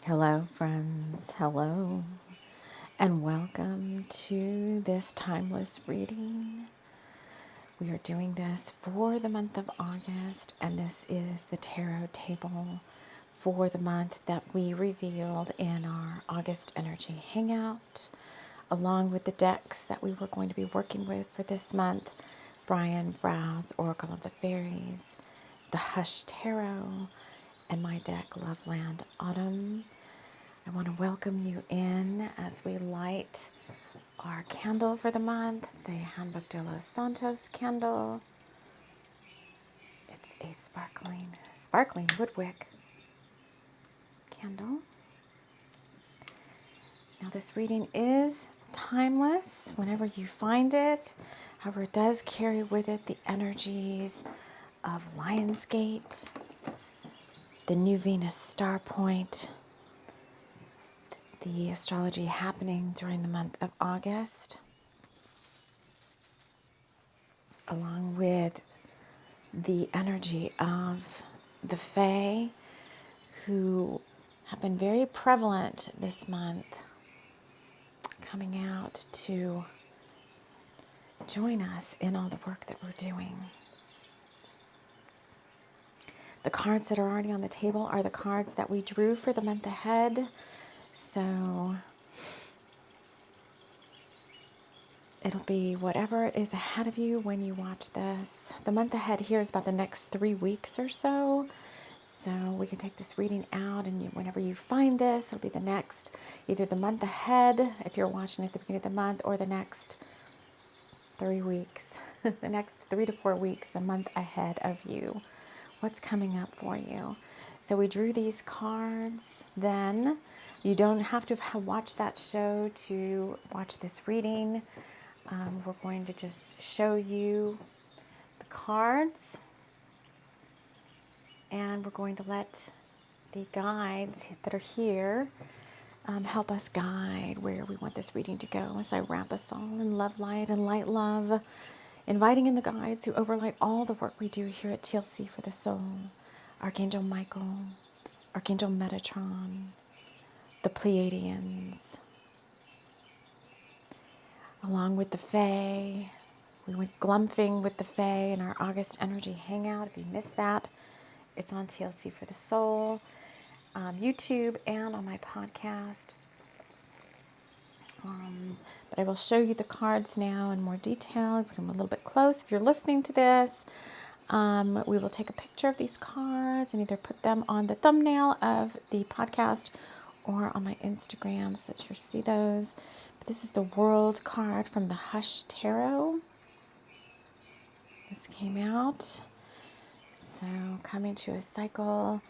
Hello, friends. Hello, and welcome to this timeless reading. We are doing this for the month of August, and this is the tarot table for the month that we revealed in our August Energy Hangout, along with the decks that we were going to be working with for this month: Brian Froud's Oracle of the Fairies, the Hush Tarot, and my deck, Loveland Autumn. I want to welcome you in as we light our candle for the month, the Handbook de los Santos candle. It's a sparkling woodwick candle. Now this reading is timeless whenever you find it. However, it does carry with it the energies of Lionsgate, the new Venus star point, the astrology happening during the month of August, along with the energy of the Fae, who have been very prevalent this month, coming out to join us in all the work that we're doing. The cards that are already on the table are the cards that we drew for the month ahead. So it'll be whatever is ahead of you when you watch this. The month ahead here is about the next 3 weeks or so. So we can take this reading out, and whenever you find this, it'll be the next, either the month ahead, if you're watching at the beginning of the month, or the next 3 weeks, the next 3 to 4 weeks, the month ahead of you. What's coming up for you? So we drew these cards. Then you don't have to have watched that show to watch this reading. We're going to just show you the cards, and we're going to let the guides that are here help us guide where we want this reading to go as I wrap us all in love, light, and light love, inviting in the guides who overlight all the work we do here at TLC for the Soul: Archangel Michael, Archangel Metatron, the Pleiadians, along with the Fae. We went glumphing with the Fae in our August Energy Hangout. If you missed that, it's on TLC for the Soul, YouTube, and on my podcast. But I will show you the cards now in more detail. Put them a little bit close. If you're listening to this, we will take a picture of these cards and either put them on the thumbnail of the podcast or on my Instagram so that you'll see those. But this is the World card from the Hush Tarot. This came out. So coming to a cycle,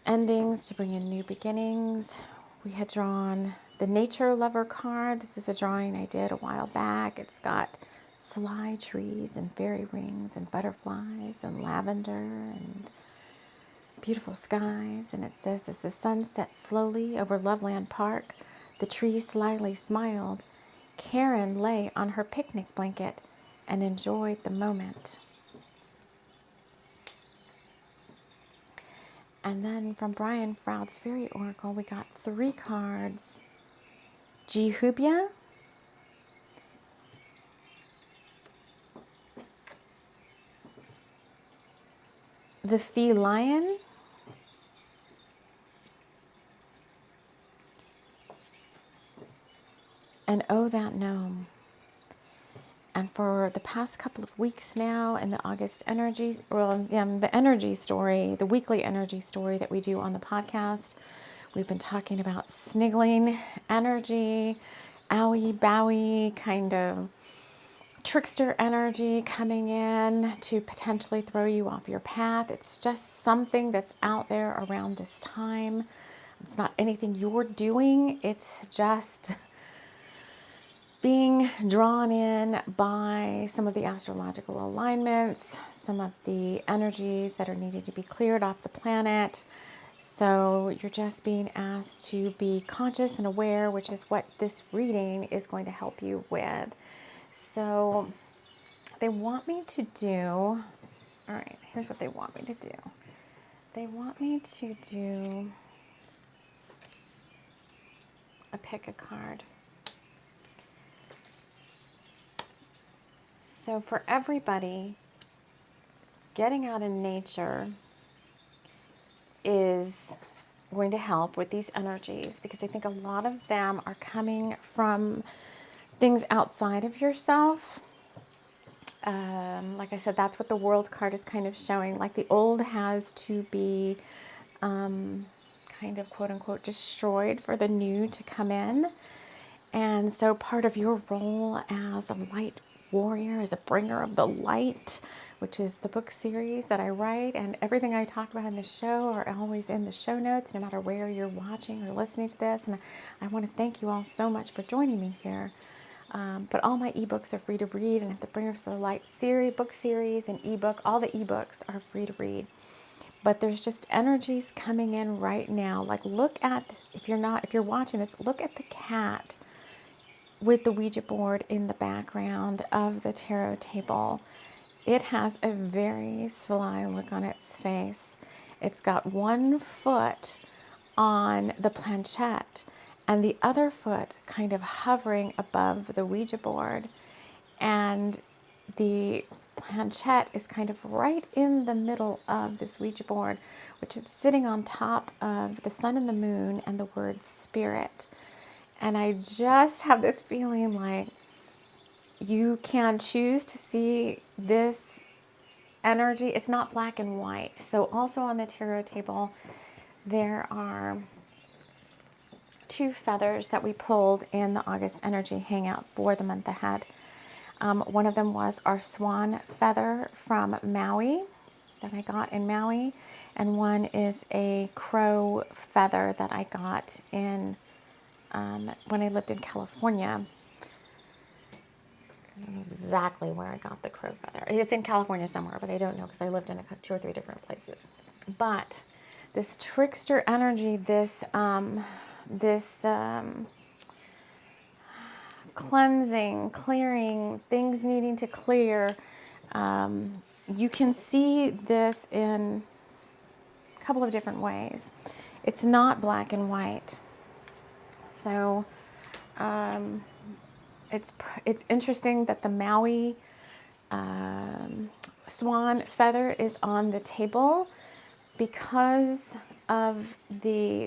endings to bring in new beginnings. We had drawn the Nature Lover card. This is a drawing I did a while back. It's got sly trees and fairy rings and butterflies and lavender and beautiful skies. And it says, as the sun set slowly over Loveland Park, the trees slyly smiled. Karen lay on her picnic blanket and enjoyed the moment. And then from Brian Froud's Fairy Oracle, we got 3 cards. Jehubia, the Feline, and Oh That Gnome. And for the past couple of weeks now in the August energy, the energy story, the weekly energy story that we do on the podcast, we've been talking about sniggling energy, owie bowie kind of trickster energy coming in to potentially throw you off your path. It's just something that's out there around this time. It's not anything you're doing. It's just being drawn in by some of the astrological alignments, some of the energies that are needed to be cleared off the planet. So you're just being asked to be conscious and aware, which is what this reading is going to help you with. So they want me to do, all right, here's what they want me to do. They want me to do pick a card. So for everybody, getting out in nature is going to help with these energies, because I think a lot of them are coming from things outside of yourself. Like I said, that's what the World card is kind of showing. Like the old has to be kind of quote unquote destroyed for the new to come in. And so part of your role as a light warrior, as a bringer of the light, which is the book series that I write, and everything I talk about in the show are always in the show notes, no matter where you're watching or listening to this. And I want to thank you all so much for joining me here. But all my ebooks are free to read, and the Bringers of the Light series, book series, and ebook, all the ebooks are free to read. But there's just energies coming in right now. Like look at, if you're watching this, look at the cat with the Ouija board in the background of the tarot table. It has a very sly look on its face. It's got one foot on the planchette and the other foot kind of hovering above the Ouija board. And the planchette is kind of right in the middle of this Ouija board, which is sitting on top of the sun and the moon and the word spirit. And I just have this feeling like you can choose to see this energy. It's not black and white. So also on the tarot table, there are 2 feathers that we pulled in the August energy hangout for the month ahead. One of them was our swan feather from Maui that I got in Maui, and one is a crow feather that I got in when I lived in California. I don't know exactly where I got the crow feather. It's in California somewhere, but I don't know because I lived in 2 or 3 different places. But this trickster energy, this cleansing, clearing, things needing to clear, you can see this in a couple of different ways. It's not black and white. So it's interesting that the Maui swan feather is on the table because of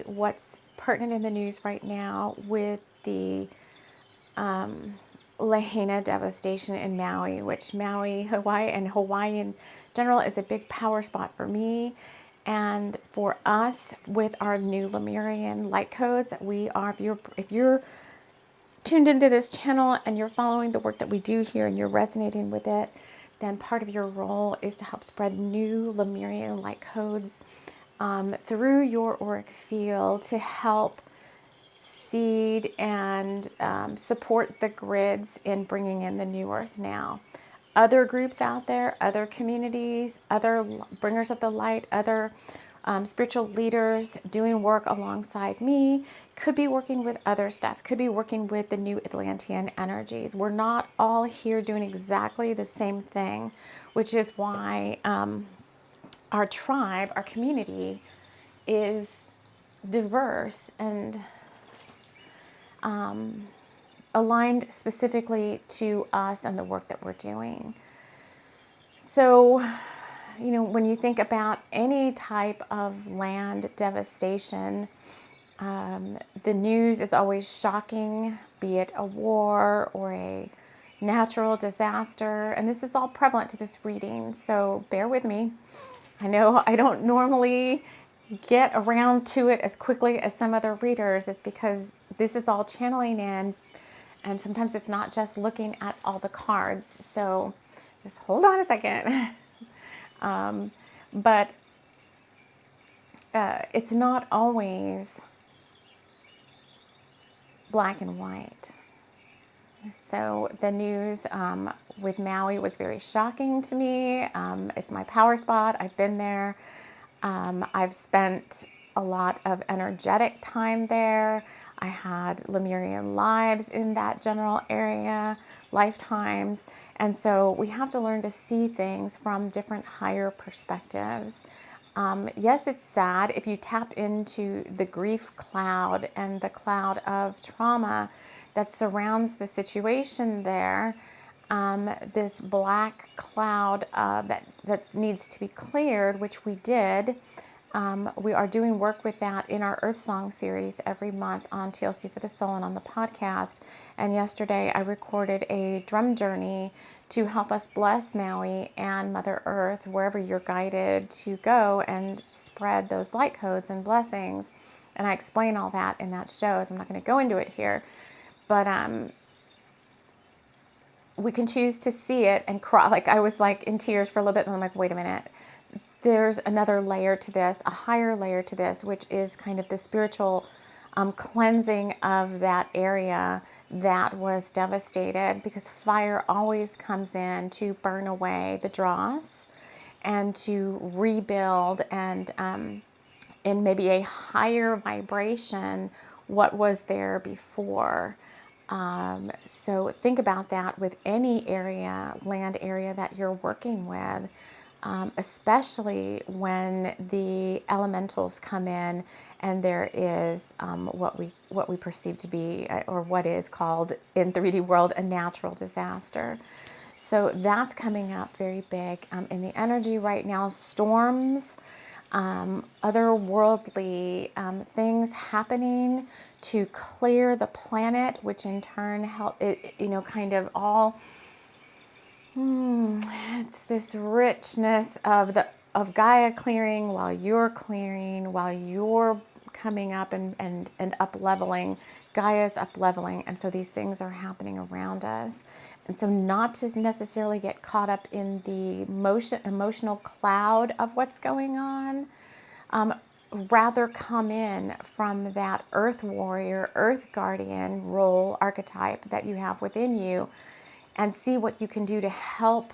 what's pertinent in the news right now with the Lahaina devastation in Maui, which Maui, Hawaii, and Hawaii in general is a big power spot for me. And for us, with our new Lemurian light codes, we are, if you're tuned into this channel and you're following the work that we do here and you're resonating with it, then part of your role is to help spread new Lemurian light codes through your auric field to help seed and support the grids in bringing in the new earth now. Other groups out there, other communities, other bringers of the light, other spiritual leaders doing work alongside me could be working with other stuff, could be working with the new Atlantean energies. We're not all here doing exactly the same thing, which is why our tribe, our community is diverse and aligned specifically to us and the work that we're doing. So, you know, when you think about any type of land devastation, the news is always shocking, be it a war or a natural disaster. And this is all prevalent to this reading, so bear with me. I know I don't normally get around to it as quickly as some other readers. It's because this is all channeling in, and sometimes it's not just looking at all the cards. So just hold on a second. But it's not always black and white. So the news with Maui was very shocking to me. It's my power spot. I've been there. I've spent a lot of energetic time there. I had Lemurian lives in that general area, lifetimes. And so we have to learn to see things from different higher perspectives. Yes, it's sad. If you tap into the grief cloud and the cloud of trauma that surrounds the situation there, this black cloud that needs to be cleared, which we did. We are doing work with that in our Earth Song series every month on TLC for the Soul and on the podcast. And yesterday I recorded a drum journey to help us bless Maui and Mother Earth wherever you're guided to go and spread those light codes and blessings. And I explain all that in that show, so I'm not going to go into it here. But we can choose to see it and cry. Like I was like in tears for a little bit, and I'm like, wait a minute. There's another layer to this, a higher layer to this, which is kind of the spiritual cleansing of that area that was devastated, because fire always comes in to burn away the dross and to rebuild and in maybe a higher vibration what was there before. So think about that with any area, land area that you're working with. Especially when the elementals come in and there is what we perceive to be, or what is called in 3D world, a natural disaster. So that's coming up very big in the energy right now. Storms, otherworldly things happening to clear the planet, which in turn help it, kind of all. It's this richness of Gaia clearing while you're coming up and up leveling. Gaia's up leveling, and so these things are happening around us. And so not to necessarily get caught up in the emotional cloud of what's going on. Rather come in from that earth warrior, earth guardian role archetype that you have within you, and see what you can do to help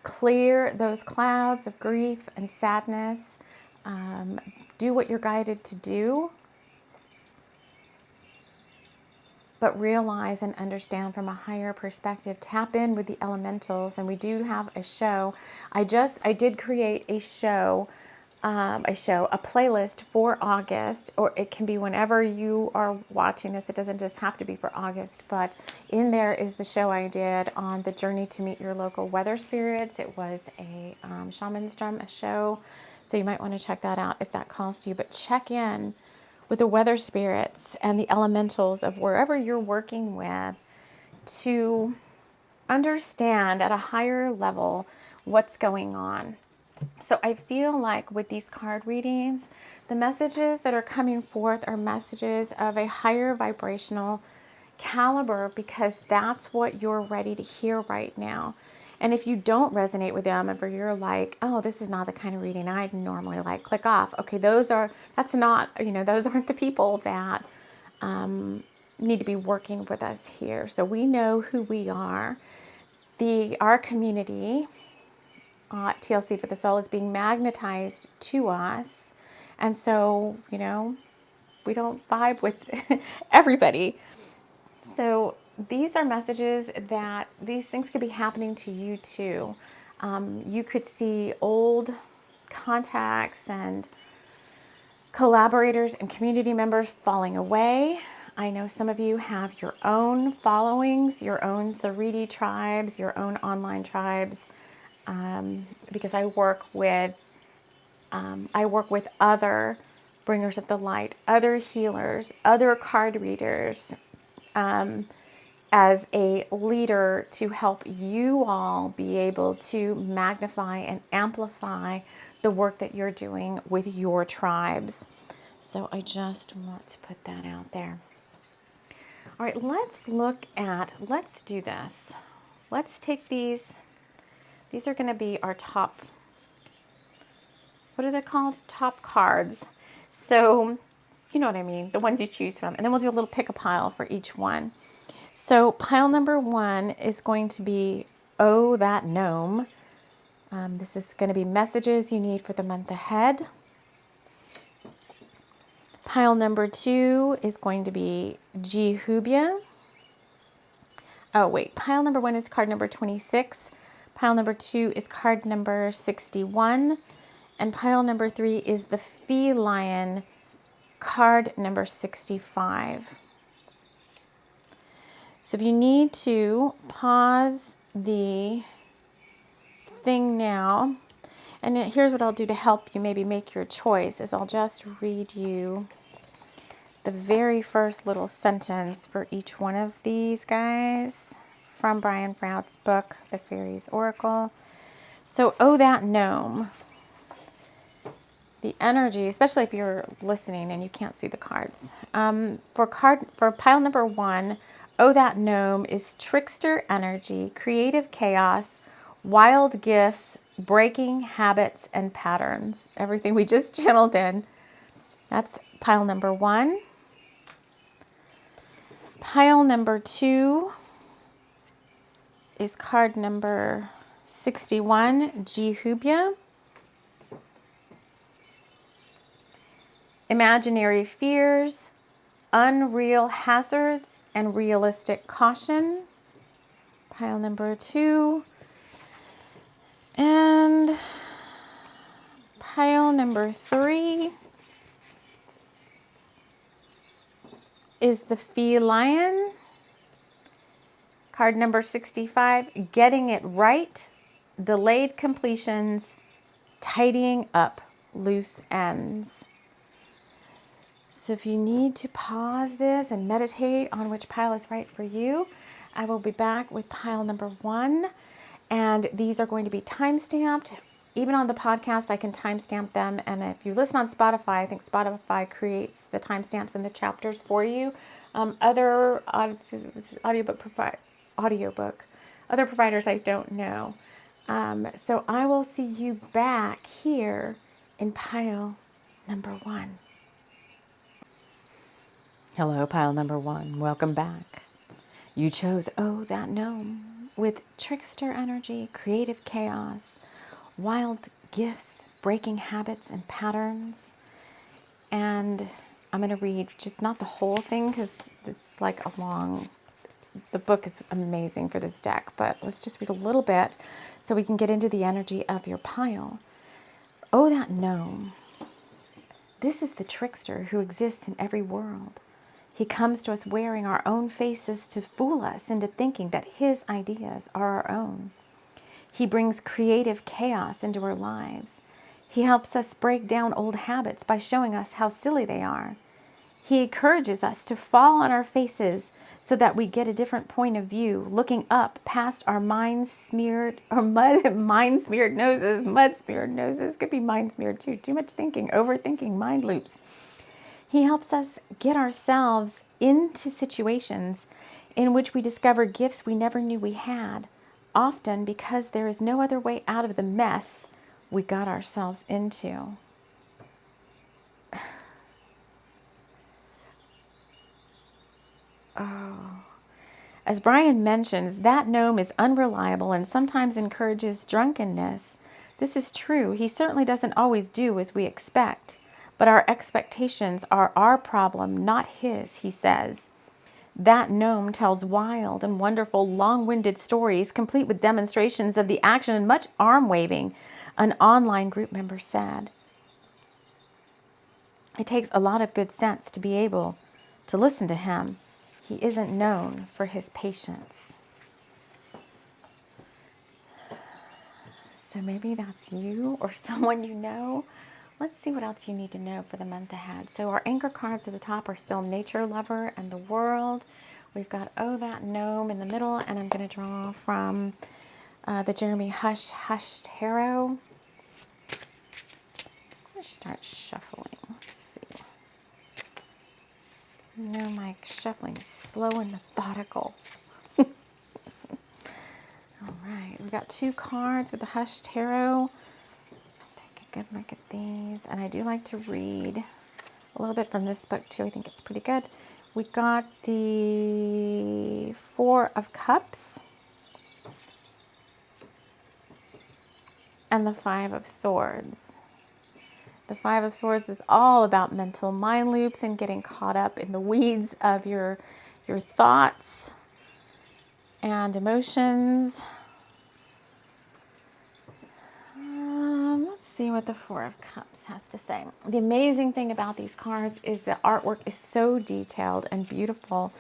clear those clouds of grief and sadness. Do what you're guided to do, but realize and understand from a higher perspective. Tap in with the elementals, and we do have a show. I did create a show, a playlist for August, or it can be whenever you are watching this. It doesn't just have to be for August, but in there is the show I did on the journey to meet your local weather spirits. It was a shaman's drum, a show, so you might want to check that out if that calls to you. But check in with the weather spirits and the elementals of wherever you're working with to understand at a higher level what's going on. So I feel like with these card readings, the messages that are coming forth are messages of a higher vibrational caliber, because that's what you're ready to hear right now. And if you don't resonate with them, if you're like, oh, this is not the kind of reading I normally like, click off. Okay, those aren't the people that need to be working with us here. So we know who we are. Our community, TLC for the Soul, is being magnetized to us. And so, we don't vibe with everybody. So these are messages that these things could be happening to you too. You could see old contacts and collaborators and community members falling away. I know some of you have your own followings, your own 3D tribes, your own online tribes, because I work with other bringers of the light, other healers, other card readers, as a leader to help you all be able to magnify and amplify the work that you're doing with your tribes. So I just want to put that out there. All right, let's do this. Let's take these. These are going to be our top, what are they called? Top cards. So, you know what I mean, the ones you choose from. And then we'll do a little pick a pile for each one. So pile number 1 is going to be, Oh, That Gnome. This is going to be messages you need for the month ahead. Pile number 2 is going to be Jihubia. Oh, wait. Pile number 1 is card number 26. Pile number 2 is card number 61. And pile number 3 is the Feline, card number 65. So if you need to pause the thing now, and here's what I'll do to help you maybe make your choice, is I'll just read you the very first little sentence for each one of these guys from Brian Froud's book, The Fairies Oracle. So, oh, that gnome. The energy, especially if you're listening and you can't see the cards. For pile number 1, oh, that gnome is trickster energy, creative chaos, wild gifts, breaking habits and patterns. Everything we just channeled in. That's pile number 1. Pile number 2 is card number 61, Jehubia. Imaginary fears, unreal hazards, and realistic caution. Pile number 2. And pile number 3 is the Feline. Card number 65, getting it right, delayed completions, tidying up loose ends. So if you need to pause this and meditate on which pile is right for you, I will be back with pile number 1. And these are going to be time-stamped. Even on the podcast, I can timestamp them. And if you listen on Spotify, I think Spotify creates the timestamps in the chapters for you. Other other providers I don't know. So I will see you back here in pile number 1. Hello, pile number 1. Welcome back. You chose Oh, That Gnome with trickster energy, creative chaos, wild gifts, breaking habits and patterns. And I'm going to read just not the whole thing because it's like a long, the book is amazing for this deck, but let's just read a little bit so we can get into the energy of your pile. Oh, that gnome. This is the trickster who exists in every world. He comes to us wearing our own faces to fool us into thinking that his ideas are our own. He brings creative chaos into our lives. He helps us break down old habits by showing us how silly they are. He encourages us to fall on our faces so that we get a different point of view, looking up past our mud-smeared noses. Could be mind-smeared too. Too much thinking, overthinking, mind loops. He helps us get ourselves into situations in which we discover gifts we never knew we had, often because there is no other way out of the mess we got ourselves into. Oh. As Brian mentions, that gnome is unreliable and sometimes encourages drunkenness. This is true. He certainly doesn't always do as we expect. But our expectations are our problem, not his, he says. That gnome tells wild and wonderful, long-winded stories, complete with demonstrations of the action and much arm-waving, an online group member said. It takes a lot of good sense to be able to listen to him. He isn't known for his patience. So maybe that's you or someone you know. Let's see what else you need to know for the month ahead. So our anchor cards at the top are still Nature Lover and the World. We've got Oh, That Gnome in the middle, and I'm going to draw from the Jeremy Hush Tarot. Let's start shuffling. Let's see. No, my shuffling is slow and methodical. All right, we got 2 cards with the Hush Tarot. Good look at these, and I do like to read a little bit from this book too. I think it's pretty good. We got the 4 of Cups and the 5 of Swords. The 5 of Swords is all about mental mind loops and getting caught up in the weeds of your thoughts and emotions. let's see what the Four of Cups has to say. The amazing thing about these cards is the artwork is so detailed and beautiful,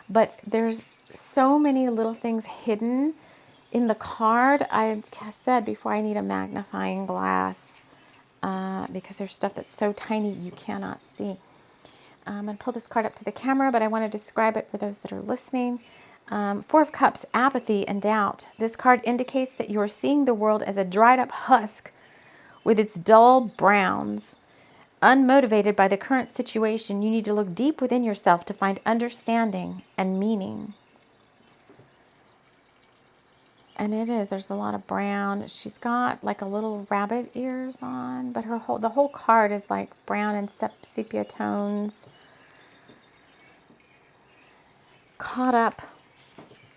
but there's so many little things hidden in the card. I said before, I need a magnifying glass because there's stuff that's so tiny you cannot see. I'm going to pull this card up to the camera, but I want to describe it for those that are listening. Four of Cups, apathy and doubt. This card indicates that you are seeing the world as a dried up husk with its dull browns. Unmotivated by the current situation, you need to look deep within yourself to find understanding and meaning. And it is, there's a lot of brown. She's got like a little rabbit ears on, but the whole card is like brown and sepia tones. Caught up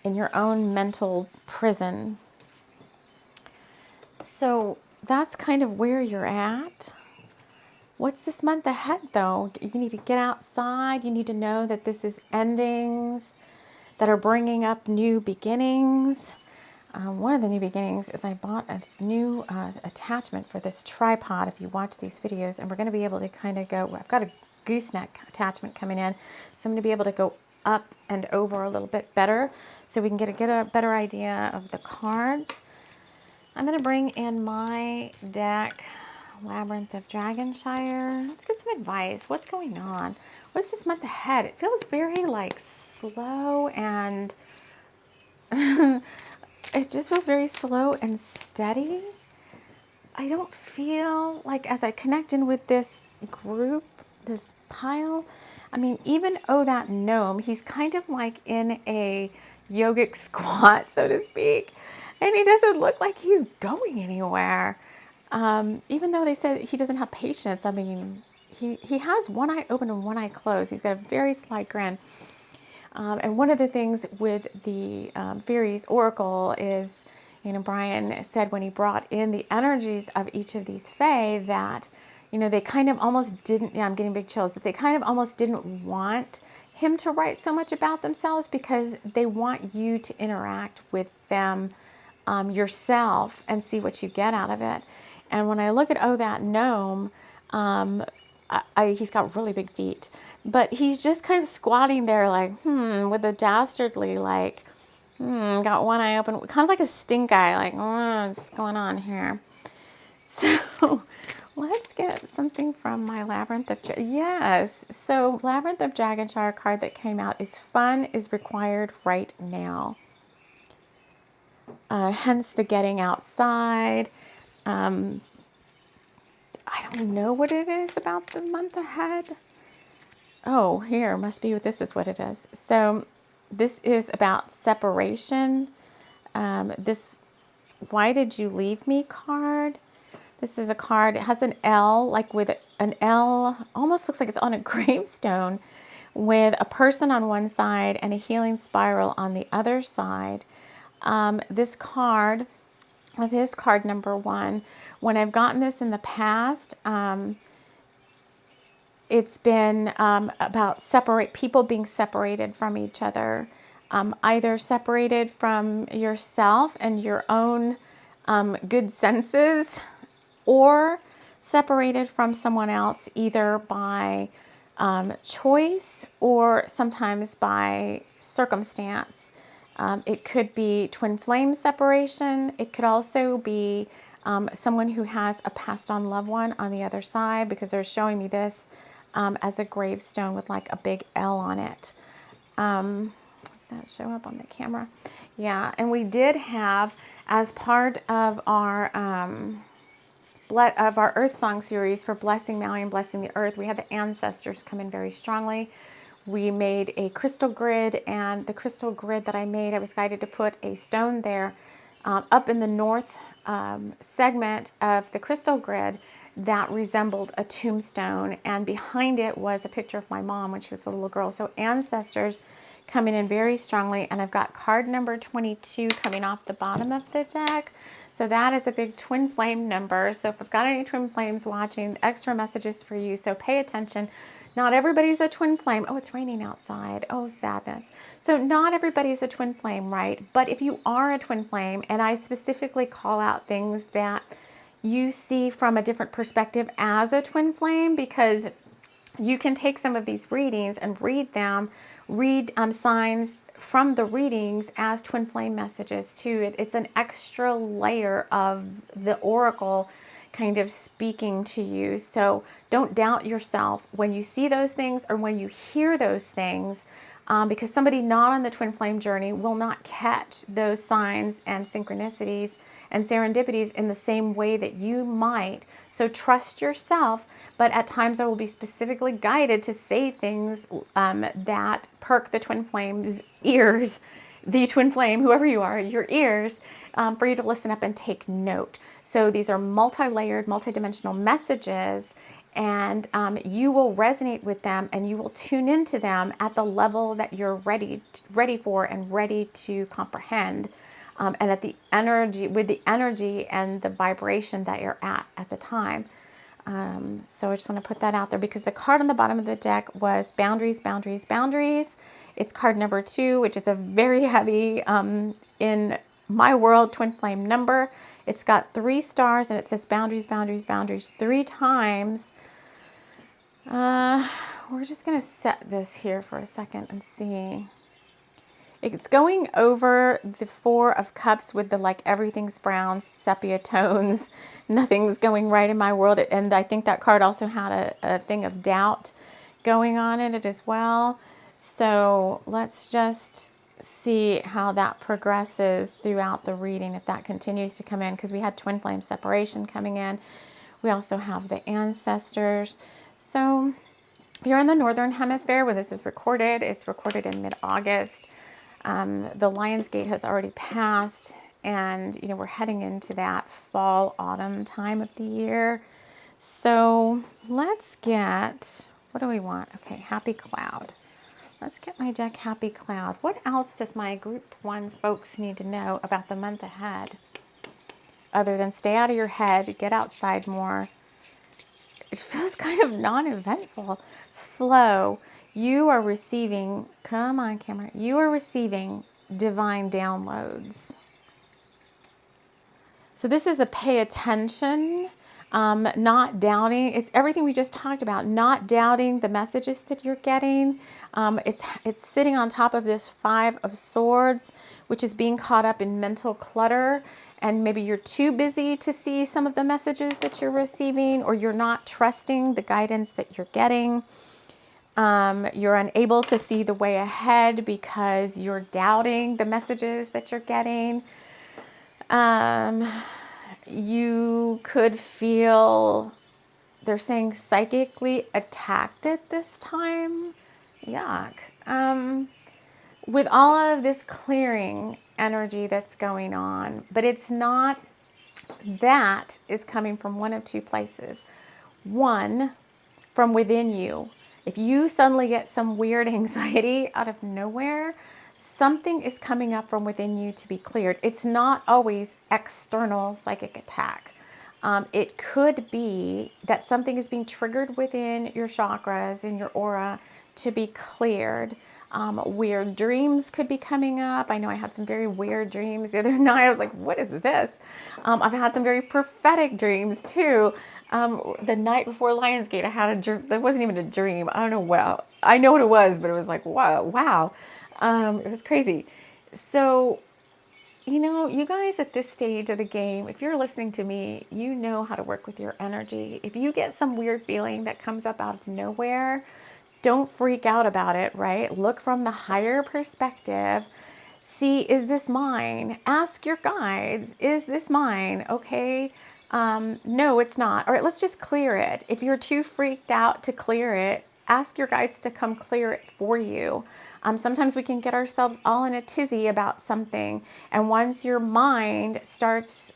in your own mental prison. So that's kind of where you're at. What's this month ahead though? You need to get outside. You need to know that this is endings that are bringing up new beginnings. One of the new beginnings is I bought a new attachment for this tripod if you watch these videos, and we're going to be able to kind of go, I've got a gooseneck attachment coming in, so I'm going to be able to go up and over a little bit better so we can get a better idea of the cards. I'm going to bring in my deck, Labyrinth of Dragonshire. Let's get some advice. What's going on? What's this month ahead? It feels very like slow and it just feels very slow and steady. I don't feel like as I connect in with this group, this pile, I mean, even that gnome, he's kind of like in a yogic squat, so to speak, and he doesn't look like he's going anywhere. Even though they said he doesn't have patience, I mean, he has one eye open and one eye closed. He's got a very sly grin. And one of the things with the Fairies Oracle is, you know, Brian said when he brought in the energies of each of these fae that, you know, they kind of almost didn't, yeah, I'm getting big chills, that they kind of almost didn't want him to write so much about themselves because they want you to interact with them yourself and see what you get out of it. And when I look at that gnome, he's got really big feet, but he's just kind of squatting there like, with a dastardly, like, got one eye open, kind of like a stink eye, like, what's going on here? So let's get something from my Labyrinth of, yes. So Labyrinth of Dragonshire card that came out is fun is required right now. Hence the getting outside. I don't know what it is about the month ahead. Oh, here, must be, this is what it is. So this is about separation. This Why Did You Leave Me card. This is a card, it has an L, like with an L, almost looks like it's on a gravestone, with a person on one side and a healing spiral on the other side. This card, with his card number 1, when I've gotten this in the past, it's been about people being separated from each other, either separated from yourself and your own good senses, or separated from someone else either by choice or sometimes by circumstance. It could be twin flame separation. It could also be someone who has a passed on loved one on the other side, because they're showing me this as a gravestone with like a big L on it. Does that show up on the camera? Yeah, and we did have, as part of our Earth Song series for Blessing Maui and Blessing the Earth, we had the ancestors come in very strongly. We made a crystal grid, and the crystal grid that I made, I was guided to put a stone there up in the north segment of the crystal grid that resembled a tombstone, and behind it was a picture of my mom when she was a little girl. So ancestors coming in very strongly, and I've got card number 22 coming off the bottom of the deck. So that is a big twin flame number. So if I've got any twin flames watching, extra messages for you, so pay attention. Not everybody's a twin flame. Oh, it's raining outside. Oh, sadness. So not everybody's a twin flame, right? But if you are a twin flame, and I specifically call out things that, you see from a different perspective as a twin flame, because you can take some of these readings and read them, read signs from the readings as twin flame messages too. It's an extra layer of the oracle kind of speaking to you. So don't doubt yourself when you see those things or when you hear those things, because somebody not on the twin flame journey will not catch those signs and synchronicities and serendipities in the same way that you might. So trust yourself, but at times I will be specifically guided to say things that perk the twin flame's ears, the twin flame, whoever you are, your ears, for you to listen up and take note. So these are multi-layered, multi-dimensional messages, and you will resonate with them and you will tune into them at the level that you're ready for and ready to comprehend. And at the energy, with the energy and the vibration that you're at the time. So I just want to put that out there, because the card on the bottom of the deck was boundaries, boundaries, boundaries. It's card number 2, which is a very heavy, in my world, twin flame number. It's got 3 stars and it says boundaries, boundaries, boundaries 3 times. We're just going to set this here for a second and see. It's going over the 4 of Cups with the like everything's brown, sepia tones. Nothing's going right in my world. And I think that card also had a thing of doubt going on in it as well. So let's just see how that progresses throughout the reading, if that continues to come in, because we had twin flame separation coming in. We also have the ancestors. So if you're in the Northern Hemisphere when this is recorded, it's recorded in mid-August. The Lionsgate has already passed, and we're heading into that fall autumn time of the year. So let's get, what do we want? Okay, Happy Cloud. Let's get my deck Happy Cloud. What else does my group 1 folks need to know about the month ahead, other than stay out of your head, get outside more? It feels kind of non-eventful. Flow. You are receiving, come on camera, you are receiving divine downloads. So this is a pay attention, not doubting. It's everything we just talked about, not doubting the messages that you're getting. It's sitting on top of this 5 of Swords, which is being caught up in mental clutter. And maybe you're too busy to see some of the messages that you're receiving, or you're not trusting the guidance that you're getting. You're unable to see the way ahead because you're doubting the messages that you're getting. You could feel, they're saying, psychically attacked at this time. Yuck. With all of this clearing energy that's going on, but it's not, that is coming from one of 2 places. One, from within you. If you suddenly get some weird anxiety out of nowhere, something is coming up from within you to be cleared. It's not always external psychic attack. It could be that something is being triggered within your chakras, in your aura, to be cleared. Weird dreams could be coming up. I know I had some very weird dreams the other night. I was like, what is this? I've had some very prophetic dreams too. The night before Lionsgate, I had a dream. That wasn't even a dream. I don't know. Well, I know what it was, but it was like, wow. It was crazy. So, you guys at this stage of the game, if you're listening to me, you know how to work with your energy. If you get some weird feeling that comes up out of nowhere, don't freak out about it, right? Look from the higher perspective. See, is this mine? Ask your guides, is this mine? Okay. No, it's not. All right, let's just clear it. If you're too freaked out to clear it, ask your guides to come clear it for you. Sometimes we can get ourselves all in a tizzy about something. And once your mind starts,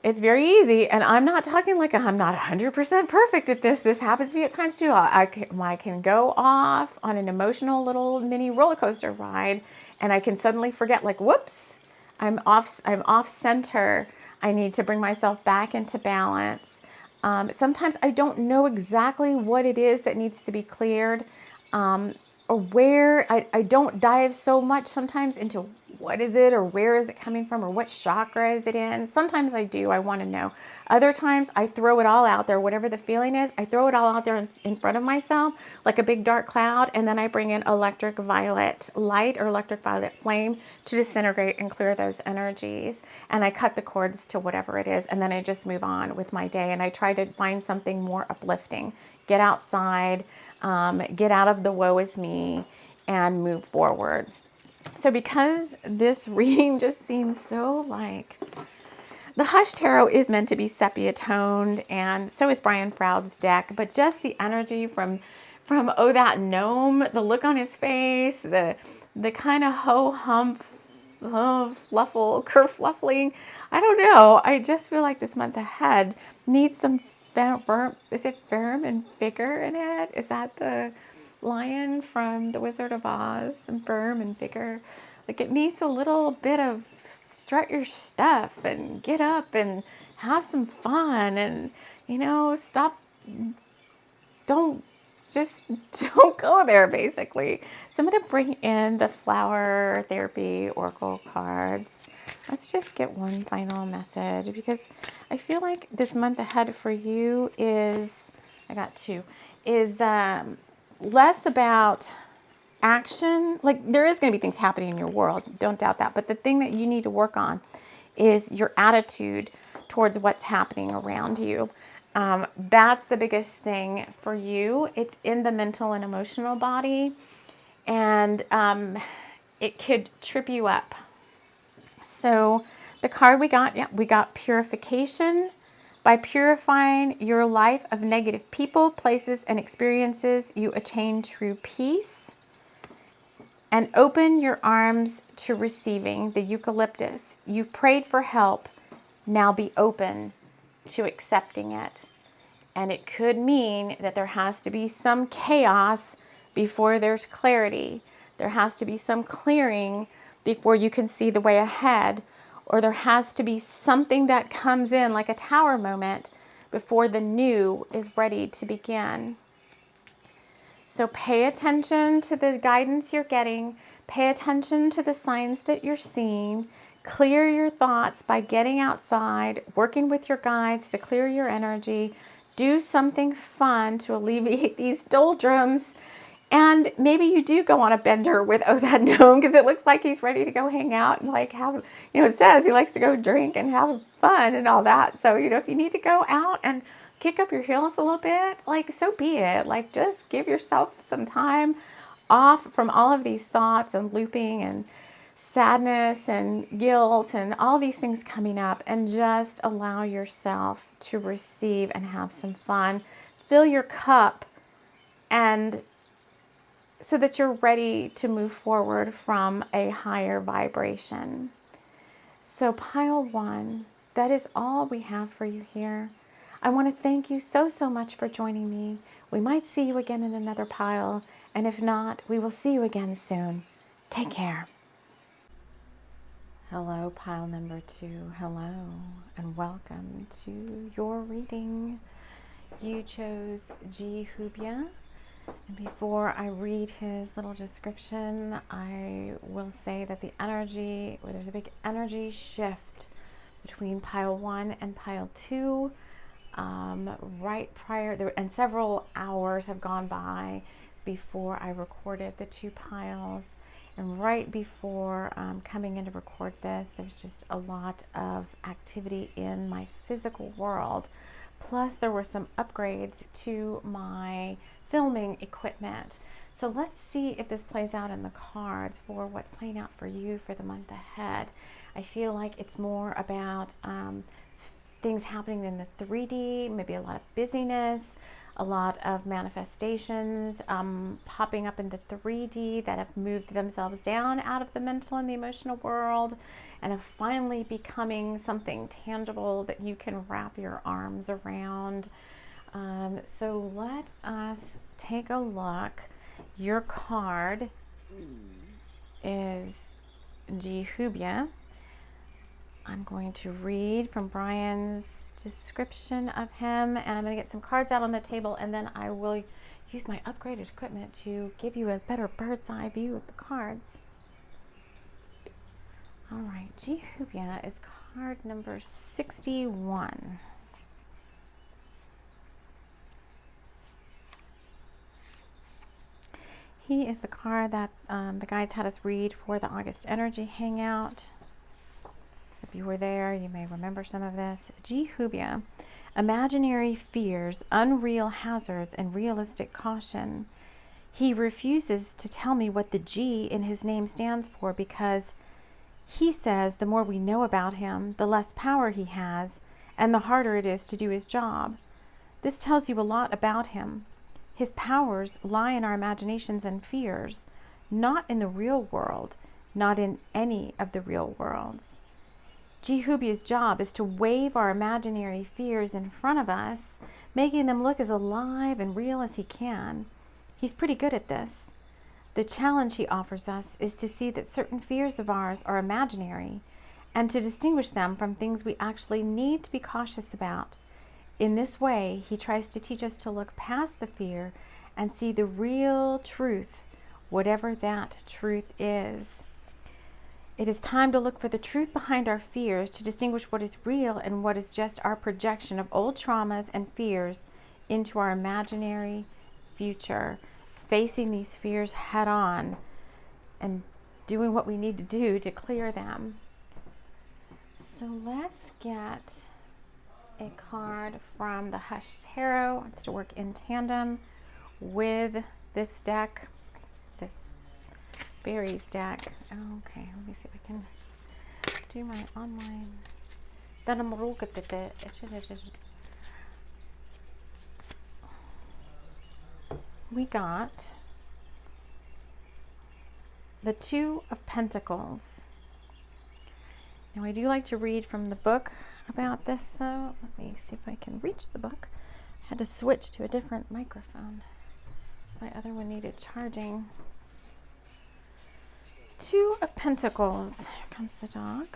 it's very easy. And I'm not talking like I'm not 100% perfect at this. This happens to me at times too. I can go off on an emotional little mini roller coaster ride, and I can suddenly forget, like, whoops, I'm off center. I need to bring myself back into balance. Sometimes I don't know exactly what it is that needs to be cleared, or where. I don't dive so much sometimes into what is it, or where is it coming from, or what chakra is it in. Sometimes I do, I want to know. Other times I throw it all out there, whatever the feeling is, I throw it all out there in front of myself like a big dark cloud, and then I bring in electric violet light or electric violet flame to disintegrate and clear those energies. And I cut the cords to whatever it is, and then I just move on with my day, and I try to find something more uplifting. Get outside, get out of the woe is me, and move forward. So because this reading just seems so like, the Hush Tarot is meant to be sepia toned, and so is Brian Froud's deck, but just the energy from oh, that gnome, the look on his face, the kind of ho-hum, kerfluffling, I don't know. I just feel like this month ahead needs some is it firm and vigor in it? Is that the lion from The Wizard of Oz? Some firm and vigor. Like, it needs a little bit of strut your stuff and get up and have some fun, and, you know, don't go there, basically. So I'm going to bring in the Flower Therapy Oracle cards. Let's just get one final message, because I feel like this month ahead for you is, I got two, is less about action. Like, there is going to be things happening in your world, don't doubt that. But the thing that you need to work on is your attitude towards what's happening around you. That's the biggest thing for you. It's in the mental and emotional body, and it could trip you up. So the card we got purification. By purifying your life of negative people, places, and experiences, you attain true peace. And open your arms to receiving the eucalyptus. You prayed for help. Now be open to accepting it. And it could mean that there has to be some chaos before there's clarity. There has to be some clearing before you can see the way ahead. Or there has to be something that comes in like a tower moment before the new is ready to begin. So pay attention to the guidance you're getting. Pay attention to the signs that you're seeing. Clear your thoughts by getting outside, working with your guides to clear your energy. Do something fun to alleviate these doldrums. And maybe you do go on a bender with that gnome, because it looks like he's ready to go hang out and like have, it says he likes to go drink and have fun and all that. So, if you need to go out and kick up your heels a little bit, like, so be it. Like, just give yourself some time off from all of these thoughts and looping and sadness and guilt and all these things coming up, and just allow yourself to receive and have some fun. Fill your cup, and so that you're ready to move forward from a higher vibration. So pile one, that is all we have for you here. I want to thank you so much for joining me. We might see you again in another pile, and if not, we will see you again soon. Take care. Hello, pile number 2. Hello, and welcome to your reading. You chose G. Hubia. And before I read his little description, I will say that there's a big energy shift between pile 1 and pile 2. Right prior, and several hours have gone by before I recorded the 2 piles. And right before coming in to record this, there's just a lot of activity in my physical world. Plus, there were some upgrades to my filming equipment. So let's see if this plays out in the cards for what's playing out for you for the month ahead. I feel like it's more about things happening in the 3D, maybe a lot of busyness, a lot of manifestations popping up in the 3D that have moved themselves down out of the mental and the emotional world, and have finally becoming something tangible that you can wrap your arms around. So let us take a look. Your card is G. Hubia. I'm going to read from Brian's description of him, and I'm going to get some cards out on the table, and then I will use my upgraded equipment to give you a better bird's eye view of the cards. All right, Jehubia is card number 61. He is the card that the guides had us read for the August Energy Hangout. So if you were there, you may remember some of this. Jehubia, imaginary fears, unreal hazards, and realistic caution. He refuses to tell me what the G in his name stands for because he says the more we know about him, the less power he has, and the harder it is to do his job. This tells you a lot about him. His powers lie in our imaginations and fears, not in the real world, not in any of the real worlds. Jehubia's job is to wave our imaginary fears in front of us, making them look as alive and real as he can. He's pretty good at this. The challenge he offers us is to see that certain fears of ours are imaginary and to distinguish them from things we actually need to be cautious about. In this way, he tries to teach us to look past the fear and see the real truth, whatever that truth is. It is time to look for the truth behind our fears, to distinguish what is real and what is just our projection of old traumas and fears into our imaginary future, facing these fears head on and doing what we need to do to clear them. So let's get a card from the Hush Tarot. It's to work in tandem with this deck, this Berries deck. Okay, let me see if I can do my online. We got the Two of Pentacles. Now I do like to read from the book about this, so let me see if I can reach the book. I had to switch to a different microphone. My other one needed charging. Two of Pentacles. Here comes the dog.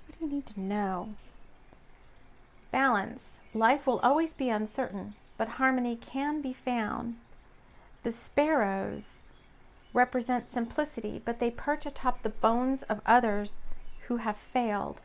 What do you need to know? Balance. Life will always be uncertain, but harmony can be found. The sparrows represent simplicity, but they perch atop the bones of others who have failed.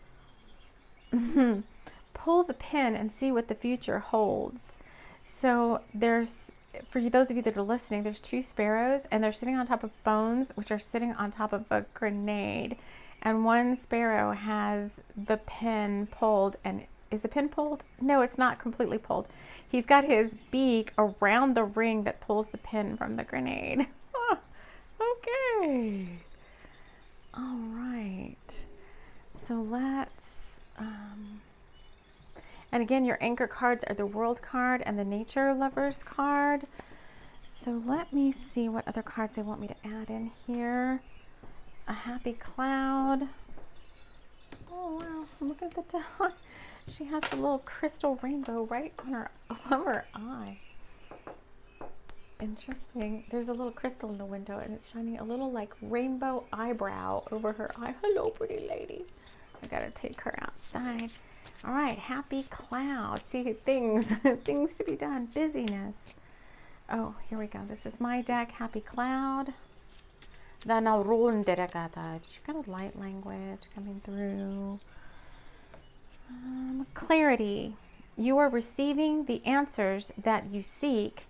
Pull the pin and see what the future holds. So there's, for those of you that are listening, there's two sparrows and they're sitting on top of bones, which are sitting on top of a grenade. And one sparrow has the pin pulled. And is the pin pulled? No, it's not completely pulled. He's got his beak around the ring that pulls the pin from the grenade. Okay. All right. So let's, and again, your anchor cards are the World card and the Nature Lovers card. So let me see what other cards they want me to add in here. A Happy Cloud. Oh, wow. Look at the dog. She has a little crystal rainbow right on her eye. Interesting. There's a little crystal in the window and it's shining a little like rainbow eyebrow over her eye. Hello, pretty lady. I gotta take her outside. All right, Happy Cloud. See, things to be done. Busyness. Oh, here we go. This is my deck, Happy Cloud. Then I'll run derekata. She's got a light language coming through. Clarity. You are receiving the answers that you seek.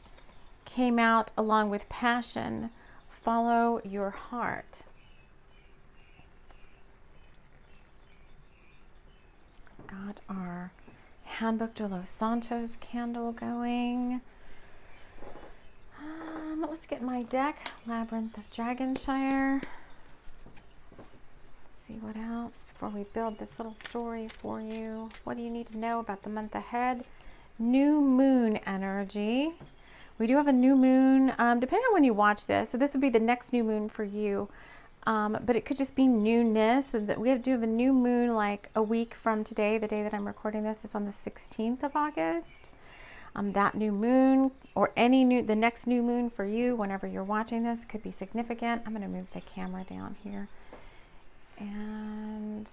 Came out along with passion. Follow your heart. Got our Handbook de los Santos candle going. Let's get my deck, Labyrinth of Dragonshire. Let's see what else before we build this little story for you. What do you need to know about the month ahead? New moon energy. We do have a new moon, depending on when you watch this. So this would be the next new moon for you. But it could just be newness. We do have a new moon like a week from today. The day that I'm recording this is on the 16th of August. That new moon or the next new moon for you whenever you're watching this could be significant. I'm going to move the camera down here. And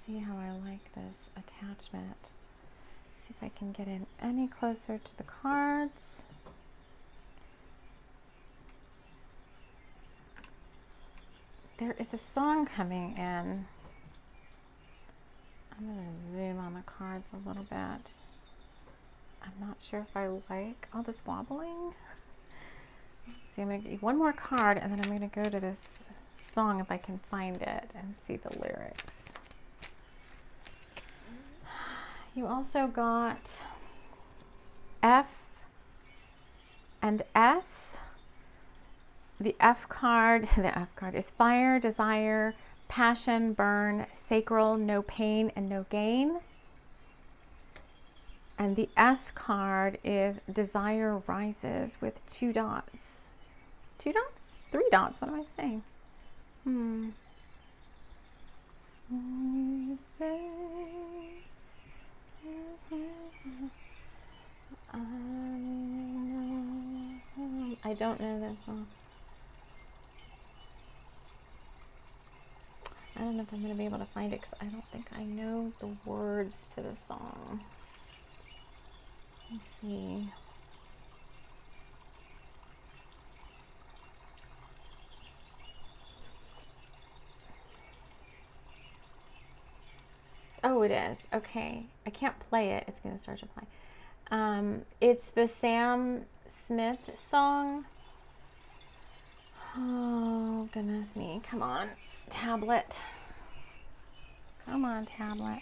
see how I like this attachment. See if I can get in any closer to the cards. there is a song coming in. I'm going to zoom on the cards a little bit. I'm not sure if I like all this wobbling. Let's see, I'm going to get one more card, and then I'm going to go to this song if I can find it and see the lyrics. You also got F and S. The F card is fire, desire, passion, burn, sacral, no pain and no gain. And the S card is desire rises with 2 dots. 2 dots? 3 dots, what am I saying? You say I don't know that song. I don't know if I'm going to be able to find it because I don't think I know the words to the song. Let's see. Oh, it is. Okay. I can't play it. It's going to start to play. It's the Sam Smith song. Oh, goodness me. Come on, tablet. Come on, tablet.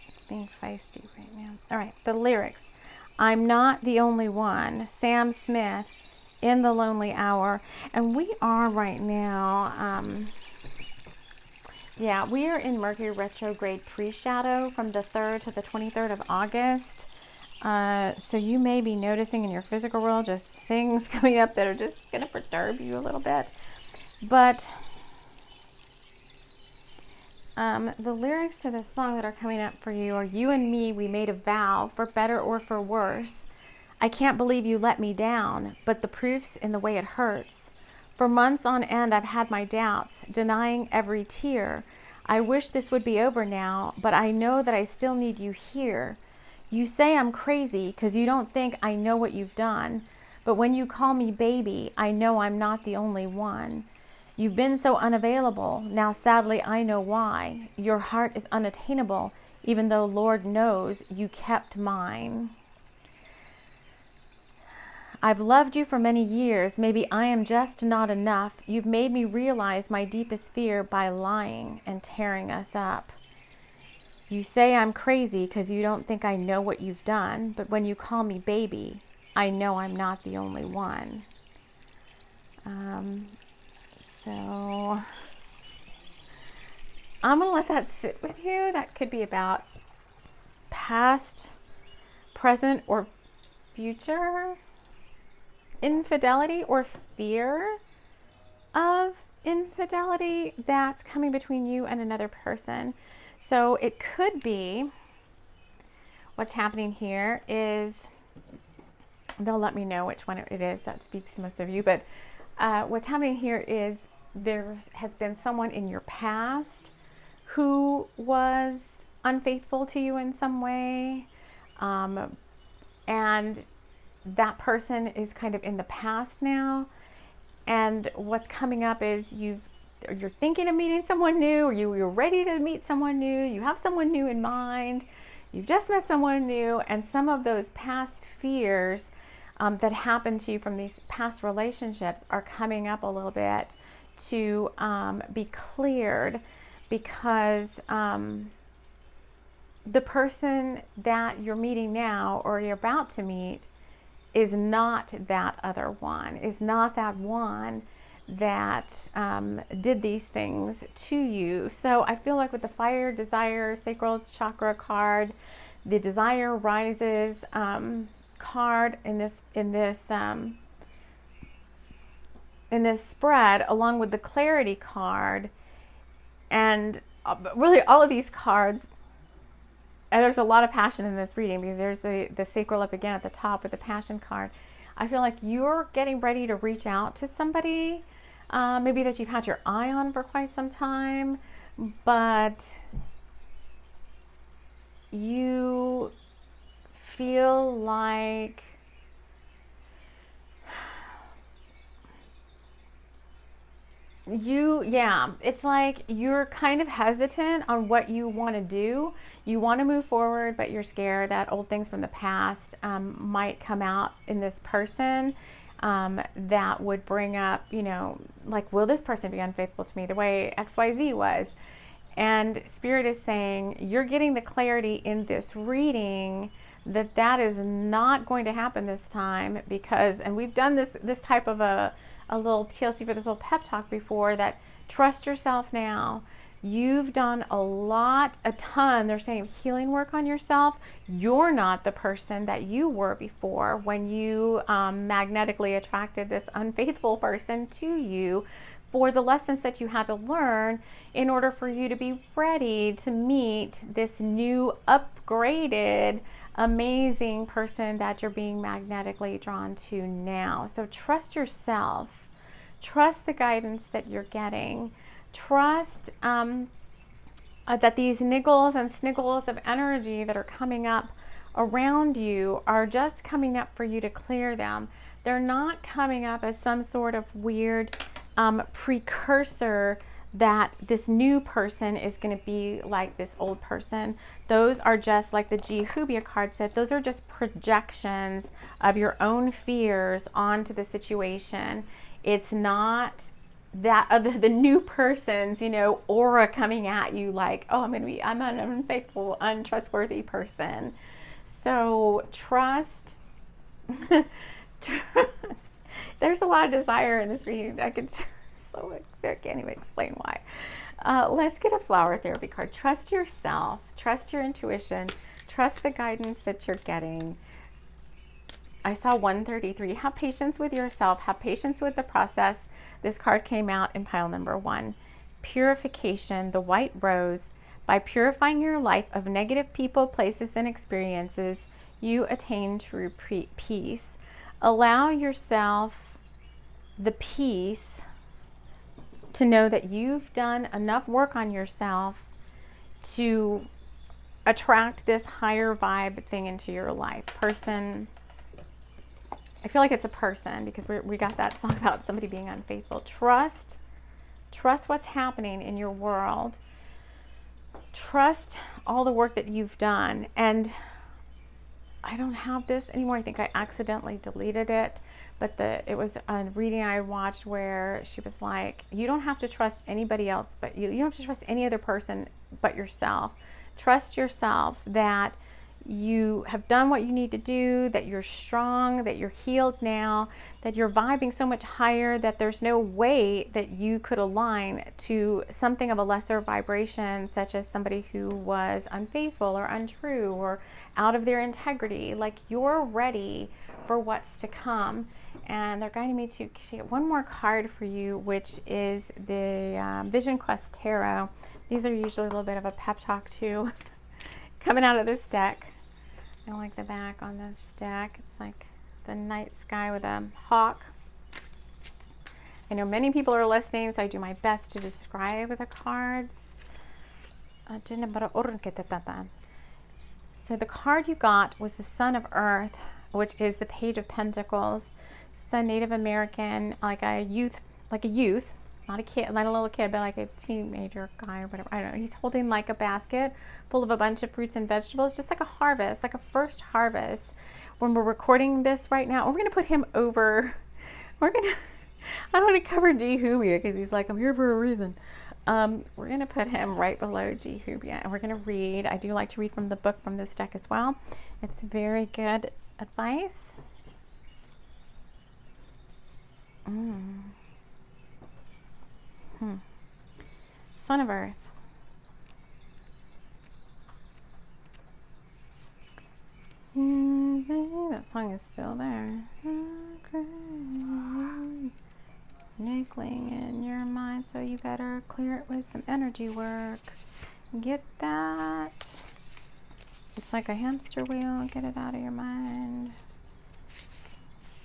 It's being feisty right now. All right, the lyrics. I'm not the only one. Sam Smith, in the lonely hour. And we are right now... yeah, we are in Mercury retrograde pre-shadow from the 3rd to the 23rd of August. So you may be noticing in your physical world just things coming up that are just going to perturb you a little bit. But the lyrics to this song that are coming up for you are, you and me, we made a vow, for better or for worse. I can't believe you let me down, but the proof's in the way it hurts. For months on end, I've had my doubts, denying every tear. I wish this would be over now, but I know that I still need you here. You say I'm crazy because you don't think I know what you've done. But when you call me baby, I know I'm not the only one. You've been so unavailable. Now, sadly, I know why. Your heart is unattainable, even though Lord knows you kept mine. I've loved you for many years. Maybe I am just not enough. You've made me realize my deepest fear by lying and tearing us up. You say I'm crazy because you don't think I know what you've done, but when you call me baby, I know I'm not the only one. So I'm going to let that sit with you. That could be about past, present, or future infidelity or fear of infidelity that's coming between you and another person. So it could be, what's happening here is, they'll let me know which one it is that speaks to most of you, but what's happening here is there has been someone in your past who was unfaithful to you in some way, and that person is kind of in the past now, and what's coming up is you're thinking of meeting someone new, or you're ready to meet someone new, you have someone new in mind, you've just met someone new, and some of those past fears that happened to you from these past relationships are coming up a little bit to be cleared, because the person that you're meeting now or you're about to meet is not that other one, is not that one that did these things to you. So I feel like with the fire, desire, sacral chakra card, the desire rises card in this spread, along with the clarity card, and really all of these cards. And there's a lot of passion in this reading, because there's the sacral up again at the top with the passion card. I feel like you're getting ready to reach out to somebody, maybe that you've had your eye on for quite some time, but you feel like Yeah, it's like you're kind of hesitant on what you want to do. You want to move forward, but you're scared that old things from the past might come out in this person that would bring up, like, will this person be unfaithful to me the way XYZ was? And Spirit is saying you're getting the clarity in this reading that is not going to happen this time, because, and we've done this type of a little TLC for this little pep talk before, that trust yourself now. You've done a ton, they're saying, healing work on yourself. You're not the person that you were before when you magnetically attracted this unfaithful person to you, for the lessons that you had to learn in order for you to be ready to meet this new, upgraded, amazing person that you're being magnetically drawn to now. So trust yourself. Trust the guidance that you're getting. Trust that these niggles and sniggles of energy that are coming up around you are just coming up for you to clear them. They're not coming up as some sort of weird precursor that this new person is going to be like this old person. Those are just, like the Jehubia card said, those are just projections of your own fears onto the situation. It's not that of the new person's, aura coming at you like, oh, I'm an unfaithful, untrustworthy person. So trust. Trust. There's a lot of desire in this reading. I can't even explain why. Let's get a flower therapy card. Trust yourself. Trust your intuition. Trust the guidance that you're getting. I saw 133. Have patience with yourself. Have patience with the process. This card came out in pile number 1. Purification, the white rose. By purifying your life of negative people, places, and experiences, you attain true peace. Allow yourself the peace to know that you've done enough work on yourself to attract this higher vibe thing into your life. Person, I feel like it's a person, because we got that song about somebody being unfaithful. Trust what's happening in your world. Trust all the work that you've done. And I don't have this anymore. I think I accidentally deleted it. But it was a reading I watched where she was like, you don't have to trust anybody else, but you don't have to trust any other person but yourself. Trust yourself that you have done what you need to do, that you're strong, that you're healed now, that you're vibing so much higher that there's no way that you could align to something of a lesser vibration, such as somebody who was unfaithful or untrue or out of their integrity. Like, you're ready for what's to come. And they're guiding me to get one more card for you, which is the Vision Quest Tarot. These are usually a little bit of a pep talk too, coming out of this deck. I like the back on this deck. It's like the night sky with a hawk. I know many people are listening, so I do my best to describe the cards. So the card you got was the Son of Earth, which is the Page of Pentacles. It's a Native American, like a youth, not a kid, not a little kid, but like a teenager guy or whatever. I don't know. He's holding like a basket full of a bunch of fruits and vegetables, just like a harvest, like a first harvest. When we're recording this right now, we're going to put him over. I don't want to cover Jehubia because he's like, I'm here for a reason. We're going to put him right below Jehubia, and we're going to read. I do like to read from the book from this deck as well. It's very good advice. Son of Earth. That song is still there. Niggling in your mind, so you better clear it with some energy work. Get that. It's like a hamster wheel. Get it out of your mind.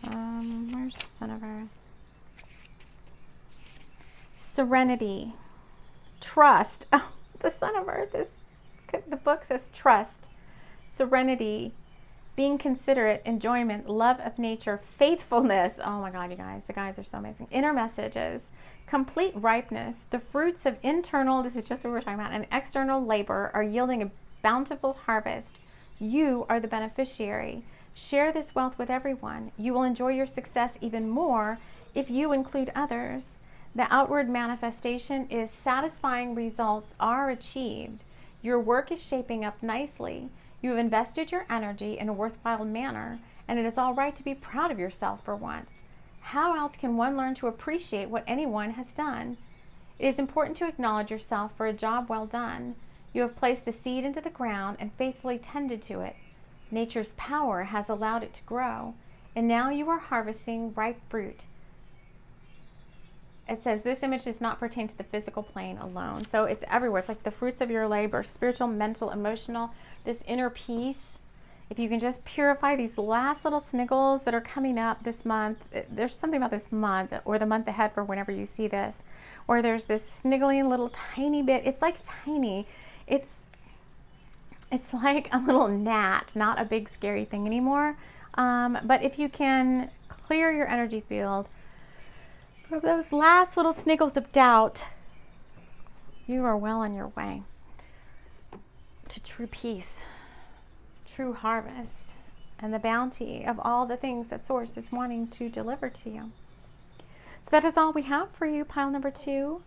Where's the Son of Earth? Serenity. Trust. Oh, the Son of Earth is, the book says trust. Serenity. being considerate, enjoyment, love of nature, faithfulness. Oh my God, you guys, the guys are so amazing. Inner messages, complete ripeness, the fruits of internal, this is just what we're talking about, and external labor are yielding a bountiful harvest. You are the beneficiary. Share this wealth with everyone. You will enjoy your success even more if you include others. The outward manifestation is satisfying results are achieved. Your work is shaping up nicely. You have invested your energy in a worthwhile manner, and it is all right to be proud of yourself for once. How else can one learn to appreciate what anyone has done? It is important to acknowledge yourself for a job well done. You have placed a seed into the ground and faithfully tended to it. Nature's power has allowed it to grow, and now you are harvesting ripe fruit. It says this image does not pertain to the physical plane alone. So it's everywhere. It's like the fruits of your labor, spiritual, mental, emotional, this inner peace. If you can just purify these last little sniggles that are coming up this month, there's something about this month or the month ahead for whenever you see this, or there's this sniggling little tiny bit. It's like tiny. It's like a little gnat, not a big scary thing anymore. But if you can clear your energy field from those last little sniggles of doubt, you are well on your way to true peace, true harvest, and the bounty of all the things that Source is wanting to deliver to you. So that is all we have for you, pile number 2.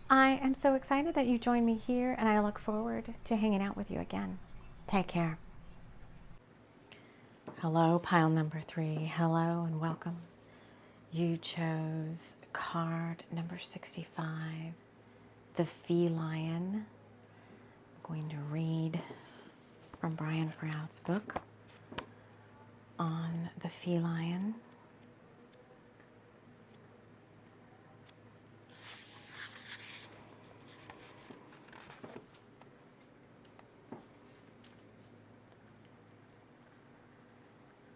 I am so excited that you joined me here, and I look forward to hanging out with you again. Take care. Hello, pile number 3. Hello and welcome. You chose card number 65, the Feline. I'm going to read from Brian Froud's book on the feline.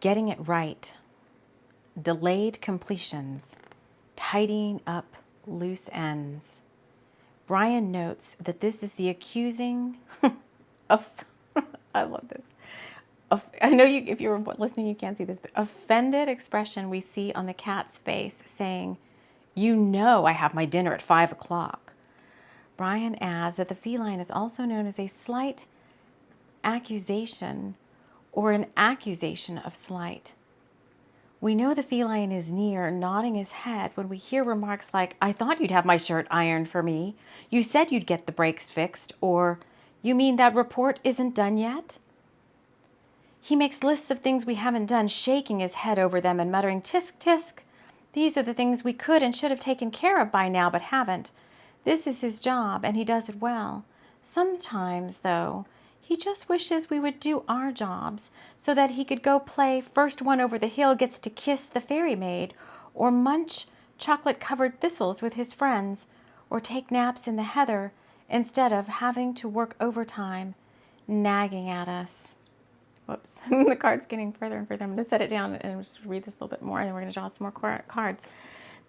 Getting it right, delayed completions, tidying up loose ends. Brian notes that this is the accusing of, I love this, I know you, if you're listening, you can't see this, but offended expression we see on the cat's face saying, "You know I have my dinner at 5 o'clock." Brian adds that the feline is also known as a slight accusation or an accusation of slight. We know the feline is near, nodding his head when we hear remarks like, "I thought you'd have my shirt ironed for me. You said you'd get the brakes fixed," or, "You mean that report isn't done yet?" He makes lists of things we haven't done, shaking his head over them and muttering, "Tisk, tisk. These are the things we could and should have taken care of by now, but haven't." This is his job, and he does it well. Sometimes, though, he just wishes we would do our jobs so that he could go play first one over the hill gets to kiss the fairy maid, or munch chocolate-covered thistles with his friends, or take naps in the heather instead of having to work overtime, nagging at us. Whoops, the card's getting further and further. I'm going to set it down and just read this a little bit more, and then we're going to draw some more cards.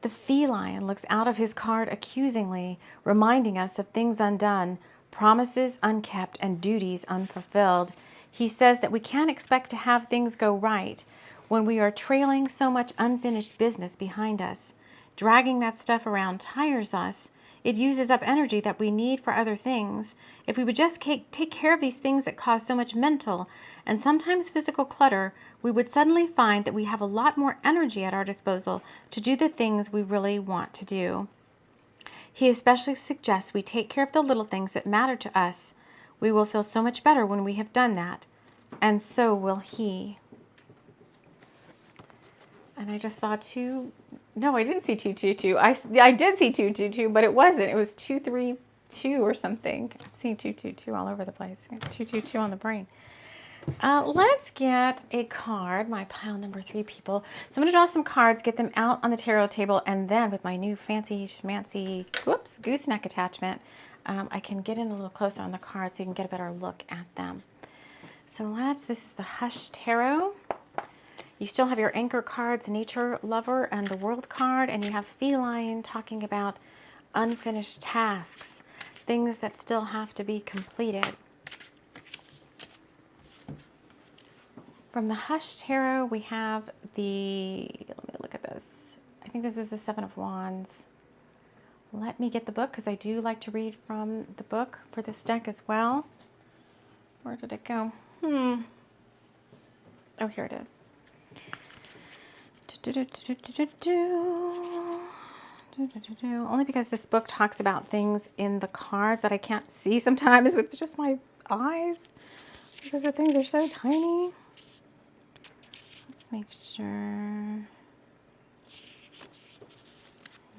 The feline looks out of his card accusingly, reminding us of things undone, promises unkept, and duties unfulfilled. He says that we can't expect to have things go right when we are trailing so much unfinished business behind us. Dragging that stuff around tires us. It uses up energy that we need for other things. If we would just take care of these things that cause so much mental and sometimes physical clutter, we would suddenly find that we have a lot more energy at our disposal to do the things we really want to do. He especially suggests we take care of the little things that matter to us. We will feel so much better when we have done that, and so will he. And I just saw two. No, I didn't see 222. I did see 222, but it wasn't. It was 232 or something. I'm seeing 222 all over the place. 222 on the brain. Let's get a card, my pile number 3 people. So I'm going to draw some cards, get them out on the tarot table, and then with my new fancy schmancy, gooseneck attachment, I can get in a little closer on the cards so you can get a better look at them. So this is the Hush Tarot. You still have your Anchor cards, Nature Lover, and the World card, and you have Feline talking about unfinished tasks, things that still have to be completed. From the Hush Tarot, we have the, let me look at this. I think this is the Seven of Wands. Let me get the book because I do like to read from the book for this deck as well. Where did it go? Oh, here it is. Only because this book talks about things in the cards that I can't see sometimes with just my eyes because the things are so tiny. Let's make sure.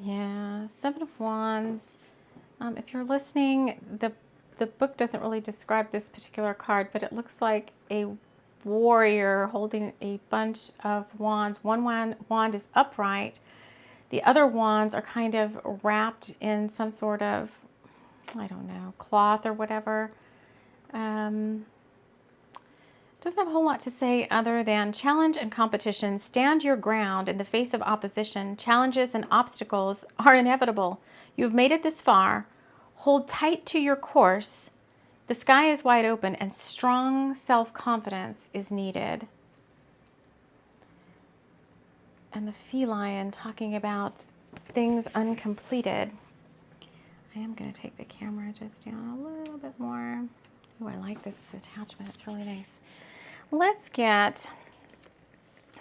Yeah, Seven of Wands. If you're listening, the book doesn't really describe this particular card, but it looks like a warrior holding a bunch of wands. One wand is upright. The other wands are kind of wrapped in some sort of, I don't know, cloth or whatever. Doesn't have a whole lot to say other than challenge and competition. Stand your ground in the face of opposition. Challenges and obstacles are inevitable. You've made it this far. Hold tight to your course. The sky is wide open and strong self-confidence is needed. And the feline talking about things uncompleted. I am going to take the camera just down a little bit more. Oh, I like this attachment. It's really nice. Let's get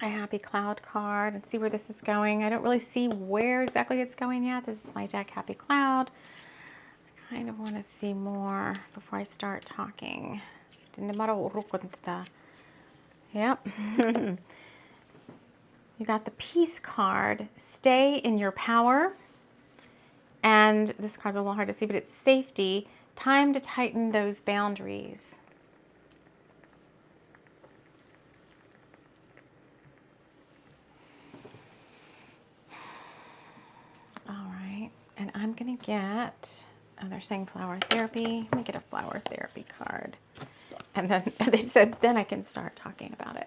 a Happy Cloud card and see where this is going. I don't really see where exactly it's going yet. This is my deck, Happy Cloud. I kind of want to see more before I start talking. Yep. You got the Peace card. Stay in your power. And this card's a little hard to see, but it's safety. Time to tighten those boundaries. All right. And I'm going to get, oh, they're saying flower therapy. Let me get a flower therapy card. And then they said, then I can start talking about it.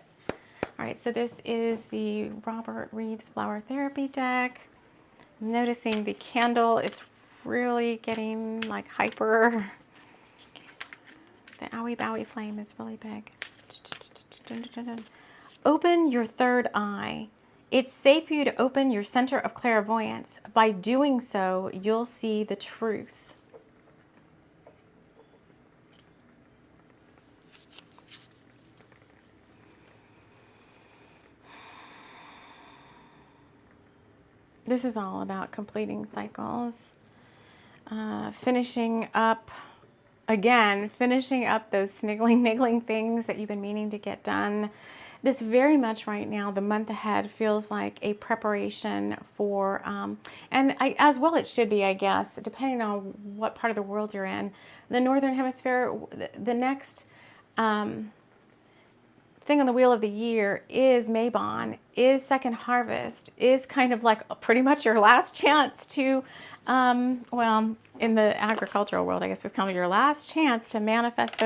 All right, so this is the Robert Reeves Flower Therapy deck. I'm noticing the candle is really getting like hyper. The owie bowie flame is really big. Open your third eye. It's safe for you to open your center of clairvoyance. By doing so, you'll see the truth. This is all about completing cycles, finishing up those niggling things that you've been meaning to get done. This very much right now, the month ahead feels like a preparation for, as well it should be, I guess, depending on what part of the world you're in. The Northern Hemisphere, the next thing on the wheel of the year is Mabon, is Second Harvest, is kind of like pretty much your last chance to, well, in the agricultural world, I guess it's kind of your last chance to manifest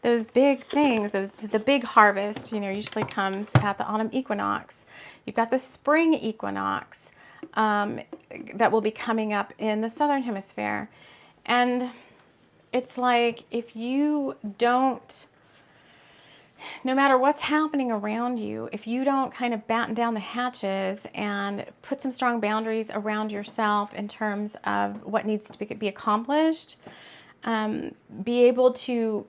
those big things. The big harvest, you know, usually comes at the autumn equinox. You've got the spring equinox that will be coming up in the Southern Hemisphere. And it's like if you don't, no matter what's happening around you, if you don't kind of batten down the hatches and put some strong boundaries around yourself in terms of what needs to be accomplished, be able to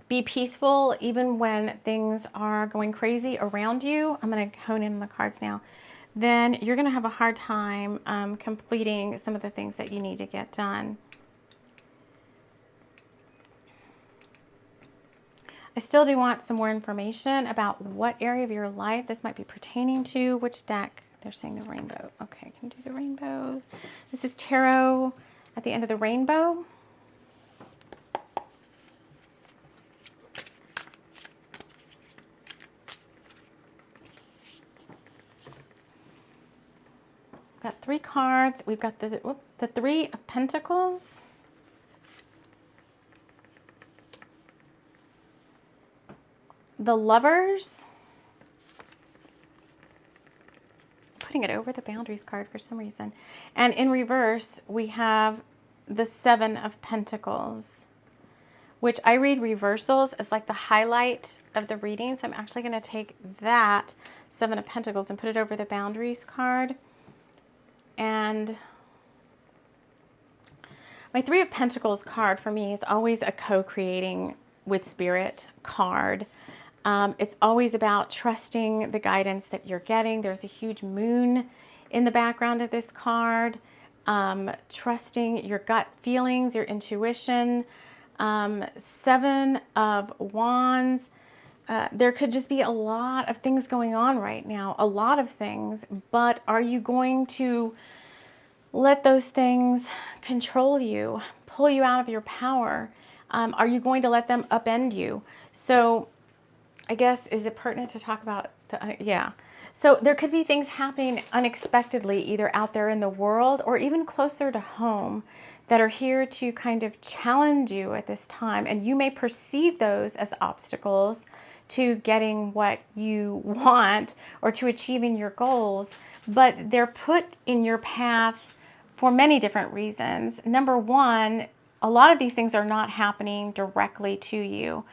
be peaceful even when things are going crazy around you, I'm going to hone in on the cards now, then you're going to have a hard time completing some of the things that you need to get done. I still do want some more information about what area of your life this might be pertaining to. Which deck? They're saying the rainbow. Okay, I can do the rainbow. This is tarot at the end of the rainbow. We've got 3 cards. We've got the Three of Pentacles. The Lovers. Putting it over the Boundaries card for some reason. And in reverse, we have the Seven of Pentacles, which I read reversals as like the highlight of the reading. So I'm actually going to take that Seven of Pentacles and put it over the Boundaries card. And my Three of Pentacles card for me is always a co-creating with Spirit card. It's always about trusting the guidance that you're getting. There's a huge moon in the background of this card. Trusting your gut feelings, your intuition. Seven of Wands. There could just be a lot of things going on right now, a lot of things, but are you going to let those things control you, pull you out of your power? Are you going to let them upend you? So I guess, is it pertinent to talk about the, yeah. So there could be things happening unexpectedly, either out there in the world or even closer to home, that are here to kind of challenge you at this time. And you may perceive those as obstacles to getting what you want or to achieving your goals, but they're put in your path for many different reasons. Number one, a lot of these things are not happening directly to you.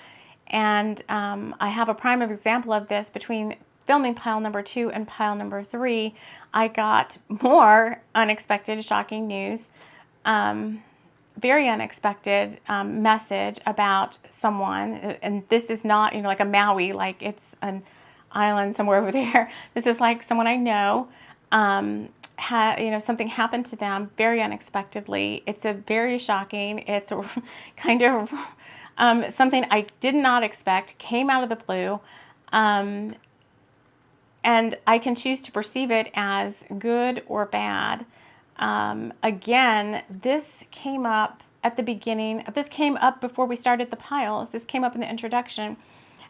And I have a prime example of this between filming pile number 2 and pile number 3. I got more unexpected, shocking news, very unexpected message about someone. And this is not, like a Maui, like it's an island somewhere over there. This is like someone I know. Something happened to them very unexpectedly. It's a very shocking. It's kind of something I did not expect, came out of the blue. And I can choose to perceive it as good or bad. Again, this came up at the beginning. This came up before we started the piles. This came up in the introduction.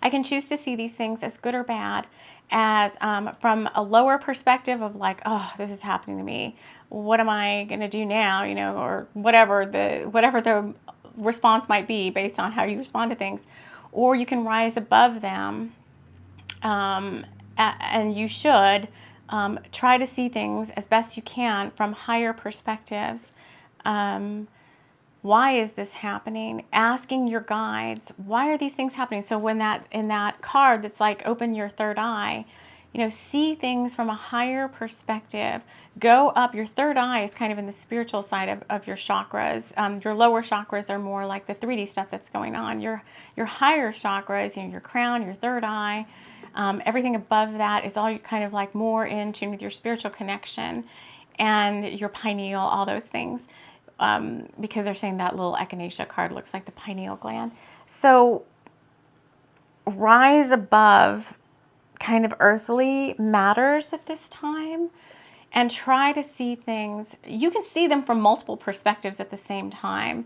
I can choose to see these things as good or bad, as from a lower perspective of like, oh, this is happening to me. What am I going to do now? Or whatever the response might be based on how you respond to things. Or you can rise above them, and you should try to see things as best you can from higher perspectives. Why is this happening? Asking your guides, why are these things happening? So when in that card that's like open your third eye, see things from a higher perspective. Go up. Your third eye is kind of in the spiritual side of your chakras. Your lower chakras are more like the 3D stuff that's going on. Your higher chakras, your crown, your third eye, everything above that is all kind of like more in tune with your spiritual connection and your pineal, all those things. Because they're saying that little echinacea card looks like the pineal gland. So rise above kind of earthly matters at this time and try to see things. You can see them from multiple perspectives at the same time.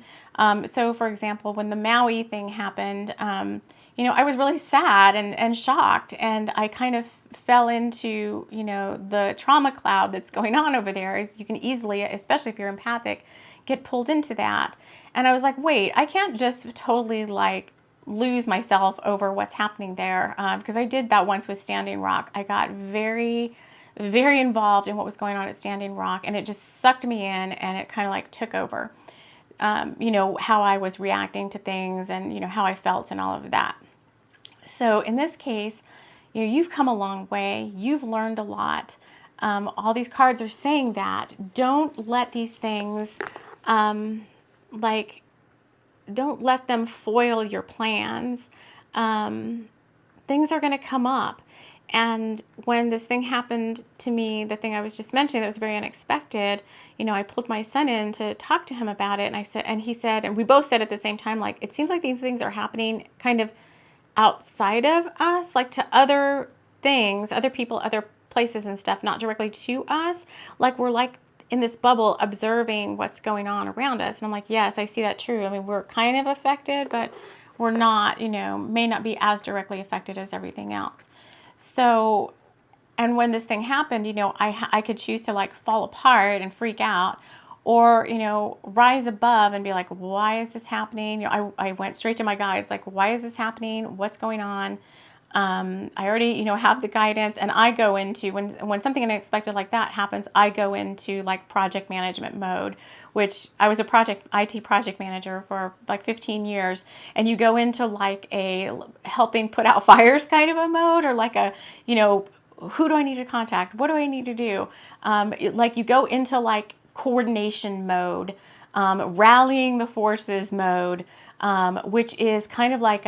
So for example, when the Maui thing happened, I was really sad and shocked, and I kind of fell into, the trauma cloud that's going on over there. As you can easily, especially if you're empathic, get pulled into that. And I was like, wait, I can't just totally like lose myself over what's happening there. Because I did that once with Standing Rock. I got very, very involved in what was going on at Standing Rock, and it just sucked me in, and it kind of like took over, how I was reacting to things and, how I felt and all of that. So in this case, you've come a long way. You've learned a lot. All these cards are saying that. Don't let these things, don't let them foil your plans. Things are going to come up. And when this thing happened to me, the thing I was just mentioning that was very unexpected, I pulled my son in to talk to him about it. And he said, and we both said at the same time, like, it seems like these things are happening kind of outside of us, like to other things, other people, other places and stuff, not directly to us. Like we're like in this bubble observing what's going on around us. And I'm like, yes, I see that true. I mean, we're kind of affected, but we're not, may not be as directly affected as everything else. So, and when this thing happened, I could choose to like fall apart and freak out, or, rise above and be like, why is this happening? I went straight to my guides, like, why is this happening? What's going on? I already, have the guidance, and I go into, when something unexpected like that happens, I go into like project management mode, which I was a IT project manager for like 15 years. And you go into like a helping put out fires kind of a mode, or like a, who do I need to contact? What do I need to do? Like you go into like coordination mode, rallying the forces mode, which is kind of like,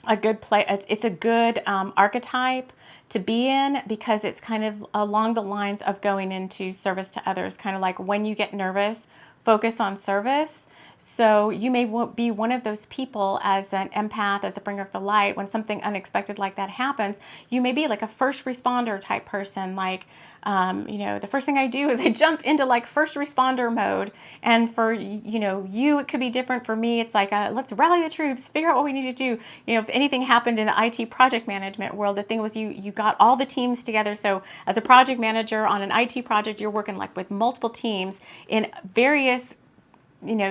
a good play. It's a good archetype to be in, because it's kind of along the lines of going into service to others. Kind of like when you get nervous, focus on service. So you may be one of those people as an empath, as a bringer of the light. When something unexpected like that happens, you may be like a first responder type person. Like, the first thing I do is I jump into like first responder mode. And for, you, it could be different. For me, it's like, let's rally the troops, figure out what we need to do. If anything happened in the IT project management world, the thing was you got all the teams together. So as a project manager on an IT project, you're working like with multiple teams in various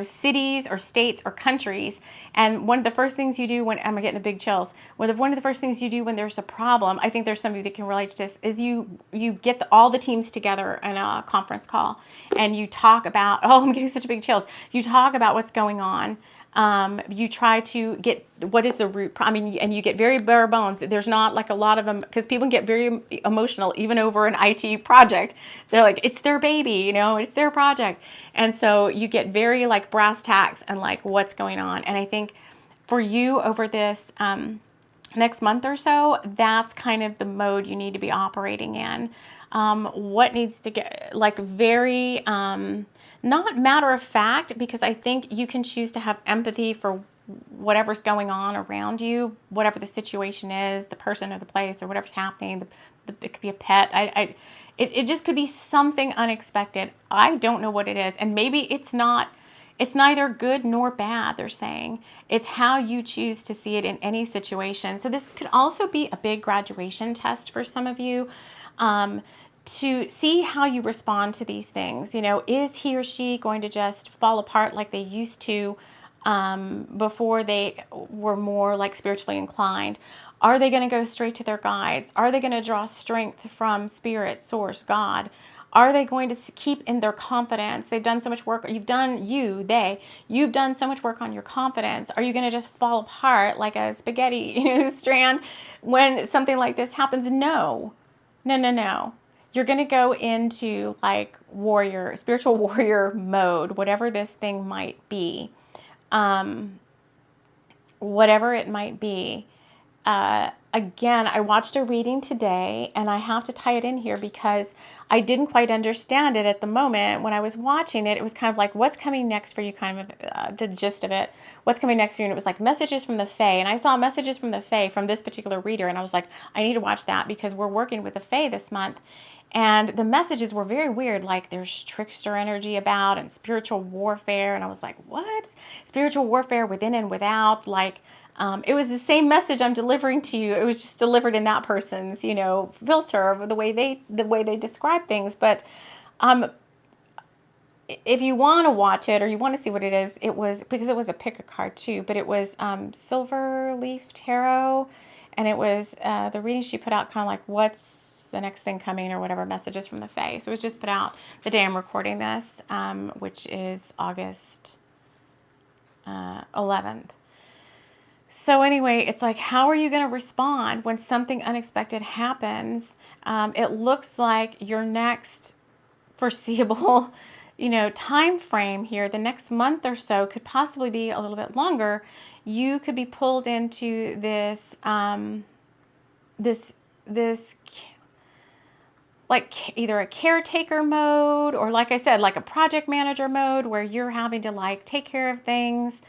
cities or states or countries. And one of the first things you do when I'm getting a big chills, one of the first things you do when there's a problem, I think there's some of you that can relate to this, is you get all the teams together in a conference call, and you talk about, oh, I'm getting such a big chills. You talk about what's going on. You try to get what is the root. And you get very bare bones. There's not like a lot of them, because people get very emotional even over an IT project. They're like, it's their baby, it's their project. And so you get very like brass tacks and like what's going on. And I think for you over this next month or so, that's kind of the mode you need to be operating in. What needs to get like very not matter of fact, because I think you can choose to have empathy for whatever's going on around you, whatever the situation is, the person or the place or whatever's happening. It could be a pet. It just could be something unexpected. I don't know what it is. And maybe it's neither good nor bad, they're saying. It's how you choose to see it in any situation. So this could also be a big graduation test for some of you. To see how you respond to these things. Is he or she going to just fall apart like they used to before they were more like spiritually inclined? Are they going to go straight to their guides? Are they going to draw strength from spirit, source, God? Are they going to keep in their confidence? They've done so much work. You've done so much work on your confidence. Are you going to just fall apart like a spaghetti strand when something like this happens? No. You're going to go into like spiritual warrior mode, whatever this thing might be. Whatever it might be. Again, I watched a reading today, and I have to tie it in here because I didn't quite understand it at the moment. When I was watching it, it was kind of like, what's coming next for you, kind of the gist of it. What's coming next for you? And it was like messages from the Fae. And I saw messages from the Fae from this particular reader, and I was like, I need to watch that because we're working with the Fae this month. And the messages were very weird, like there's trickster energy about and spiritual warfare. And I was like, what? Spiritual warfare within and without, like, it was the same message I'm delivering to you. It was just delivered in that person's, filter of the way they describe things. But if you want to watch it or you want to see what it is, it was because it was a pick a card too. But it was Silver Leaf Tarot, and it was the reading she put out, kind of like what's the next thing coming or whatever, messages from the Fae. So it was just put out the day I'm recording this, which is August 11th. So anyway, it's like, how are you going to respond when something unexpected happens? It looks like your next foreseeable, time frame here, the next month or so, could possibly be a little bit longer. You could be pulled into this, like either a caretaker mode or, like I said, like a project manager mode where you're having to like take care of things,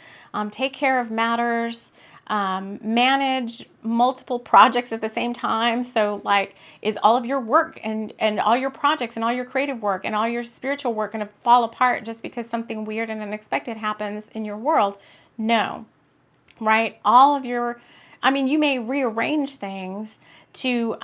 take care of matters, manage multiple projects at the same time. So like, is all of your work and all your projects and all your creative work and all your spiritual work going to fall apart just because something weird and unexpected happens in your world? No, right? You may rearrange things to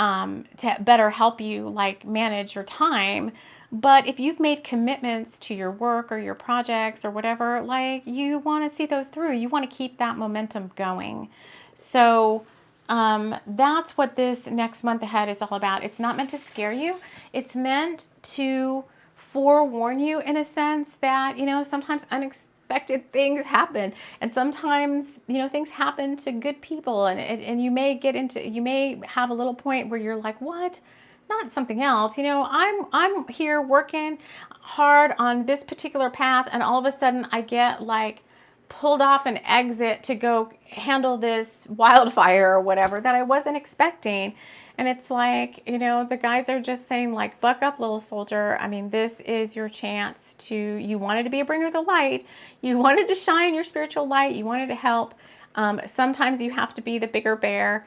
better help you like manage your time. But if you've made commitments to your work or your projects or whatever, like you want to see those through. You want to keep that momentum going. So that's what this next month ahead is all about. It's not meant to scare you. It's meant to forewarn you in a sense that, sometimes unexpected things happen. And sometimes, things happen to good people. And you may have a little point where you're like, what? Not something else. I'm here working hard on this particular path, and all of a sudden I get like pulled off an exit to go handle this wildfire or whatever that I wasn't expecting. And it's like, the guides are just saying, like, buck up, little soldier. I mean, this is your chance you wanted to be a bringer of the light. You wanted to shine your spiritual light. You wanted to help. Sometimes you have to be the bigger bear.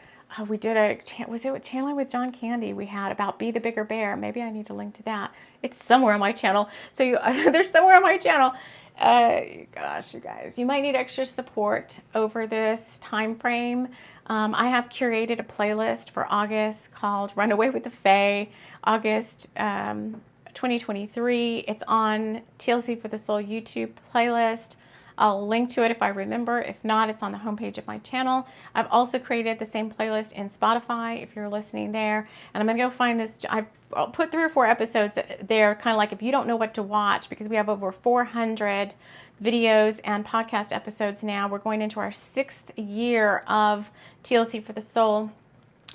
We did was it channeling with John Candy we had about be the bigger bear. Maybe I need to link to that. It's somewhere on my channel. So there's somewhere on my channel. Gosh, you guys, you might need extra support over this time frame. I have curated a playlist for August called Run Away with the Fae, August 2023. It's on TLC for the Soul YouTube playlist. I'll link to it if I remember. If not, it's on the homepage of my channel. I've also created the same playlist in Spotify if you're listening there. And I'm going to go find this. I'll put 3 or 4 episodes there, kind of like if you don't know what to watch, because we have over 400 videos and podcast episodes now. We're going into our 6th year of TLC for the Soul.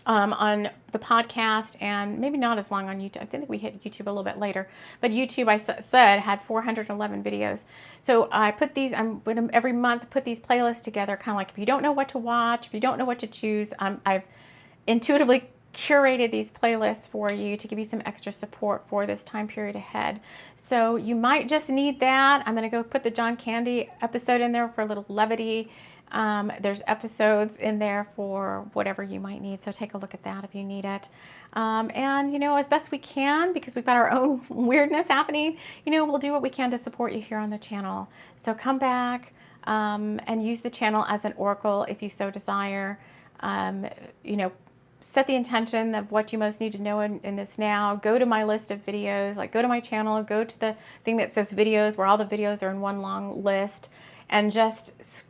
On the podcast, and maybe not as long on YouTube. I think we hit YouTube a little bit later, but YouTube, I said, had 411 videos. So I put these, I'm going to every month put these playlists together, kind of like if you don't know what to watch, if you don't know what to choose, I've intuitively curated these playlists for you to give you some extra support for this time period ahead. So you might just need that. I'm going to go put the John Candy episode in there for a little levity. There's episodes in there for whatever you might need. So take a look at that if you need it. And, as best we can, because we've got our own weirdness happening, we'll do what we can to support you here on the channel. So come back, and use the channel as an oracle if you so desire. Set the intention of what you most need to know in this now. Go to my list of videos, like go to my channel, go to the thing that says videos where all the videos are in one long list, and just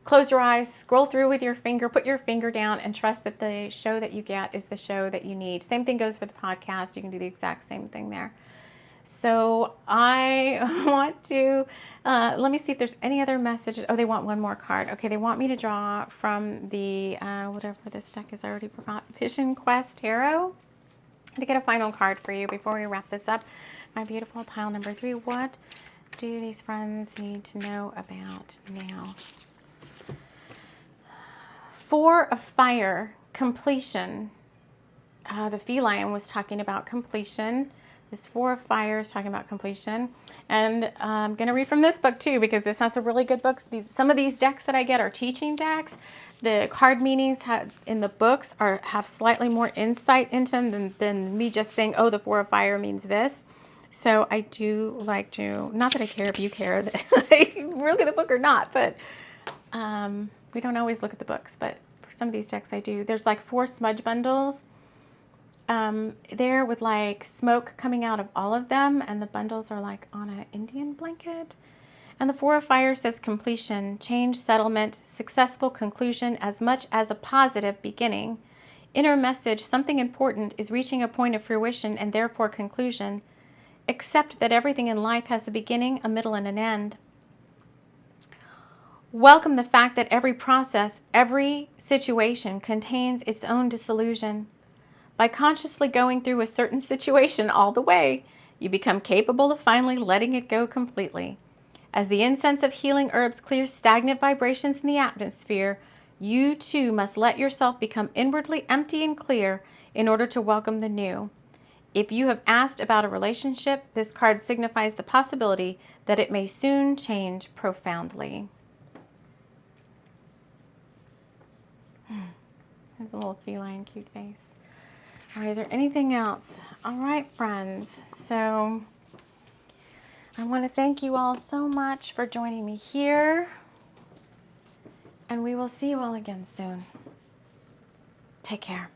close your eyes, scroll through with your finger, put your finger down, and trust that the show that you get is the show that you need. Same thing goes for the podcast. You can do the exact same thing there. So I want to, let me see if there's any other messages. Oh, they want one more card. Okay, they want me to draw from the, whatever this deck is, I already forgot, Vision Quest Tarot. To get a final card for you before we wrap this up. My beautiful pile number 3. What do these friends need to know about now? 4 of Fire, completion. The feline was talking about completion. This 4 of Fire is talking about completion. And I'm going to read from this book too, because this has some really good books. Some of these decks that I get are teaching decks. The card meanings in the books have slightly more insight into them than me just saying, oh, the 4 of Fire means this. So I do like to, not that I care if you care that I look at the book or not, but we don't always look at the books, but for some of these decks I do. There's like 4 smudge bundles there with like smoke coming out of all of them, and the bundles are like on an Indian blanket. And the 4 of Fire says completion, change, settlement, successful conclusion, as much as a positive beginning. Inner message, something important is reaching a point of fruition and therefore conclusion. Accept that everything in life has a beginning, a middle, and an end. Welcome the fact that every process, every situation contains its own disillusion. By consciously going through a certain situation all the way, you become capable of finally letting it go completely. As the incense of healing herbs clears stagnant vibrations in the atmosphere, you too must let yourself become inwardly empty and clear in order to welcome the new. If you have asked about a relationship, this card signifies the possibility that it may soon change profoundly. Has a little feline cute face. All right, is there anything else? All right, friends. So I want to thank you all so much for joining me here. And we will see you all again soon. Take care.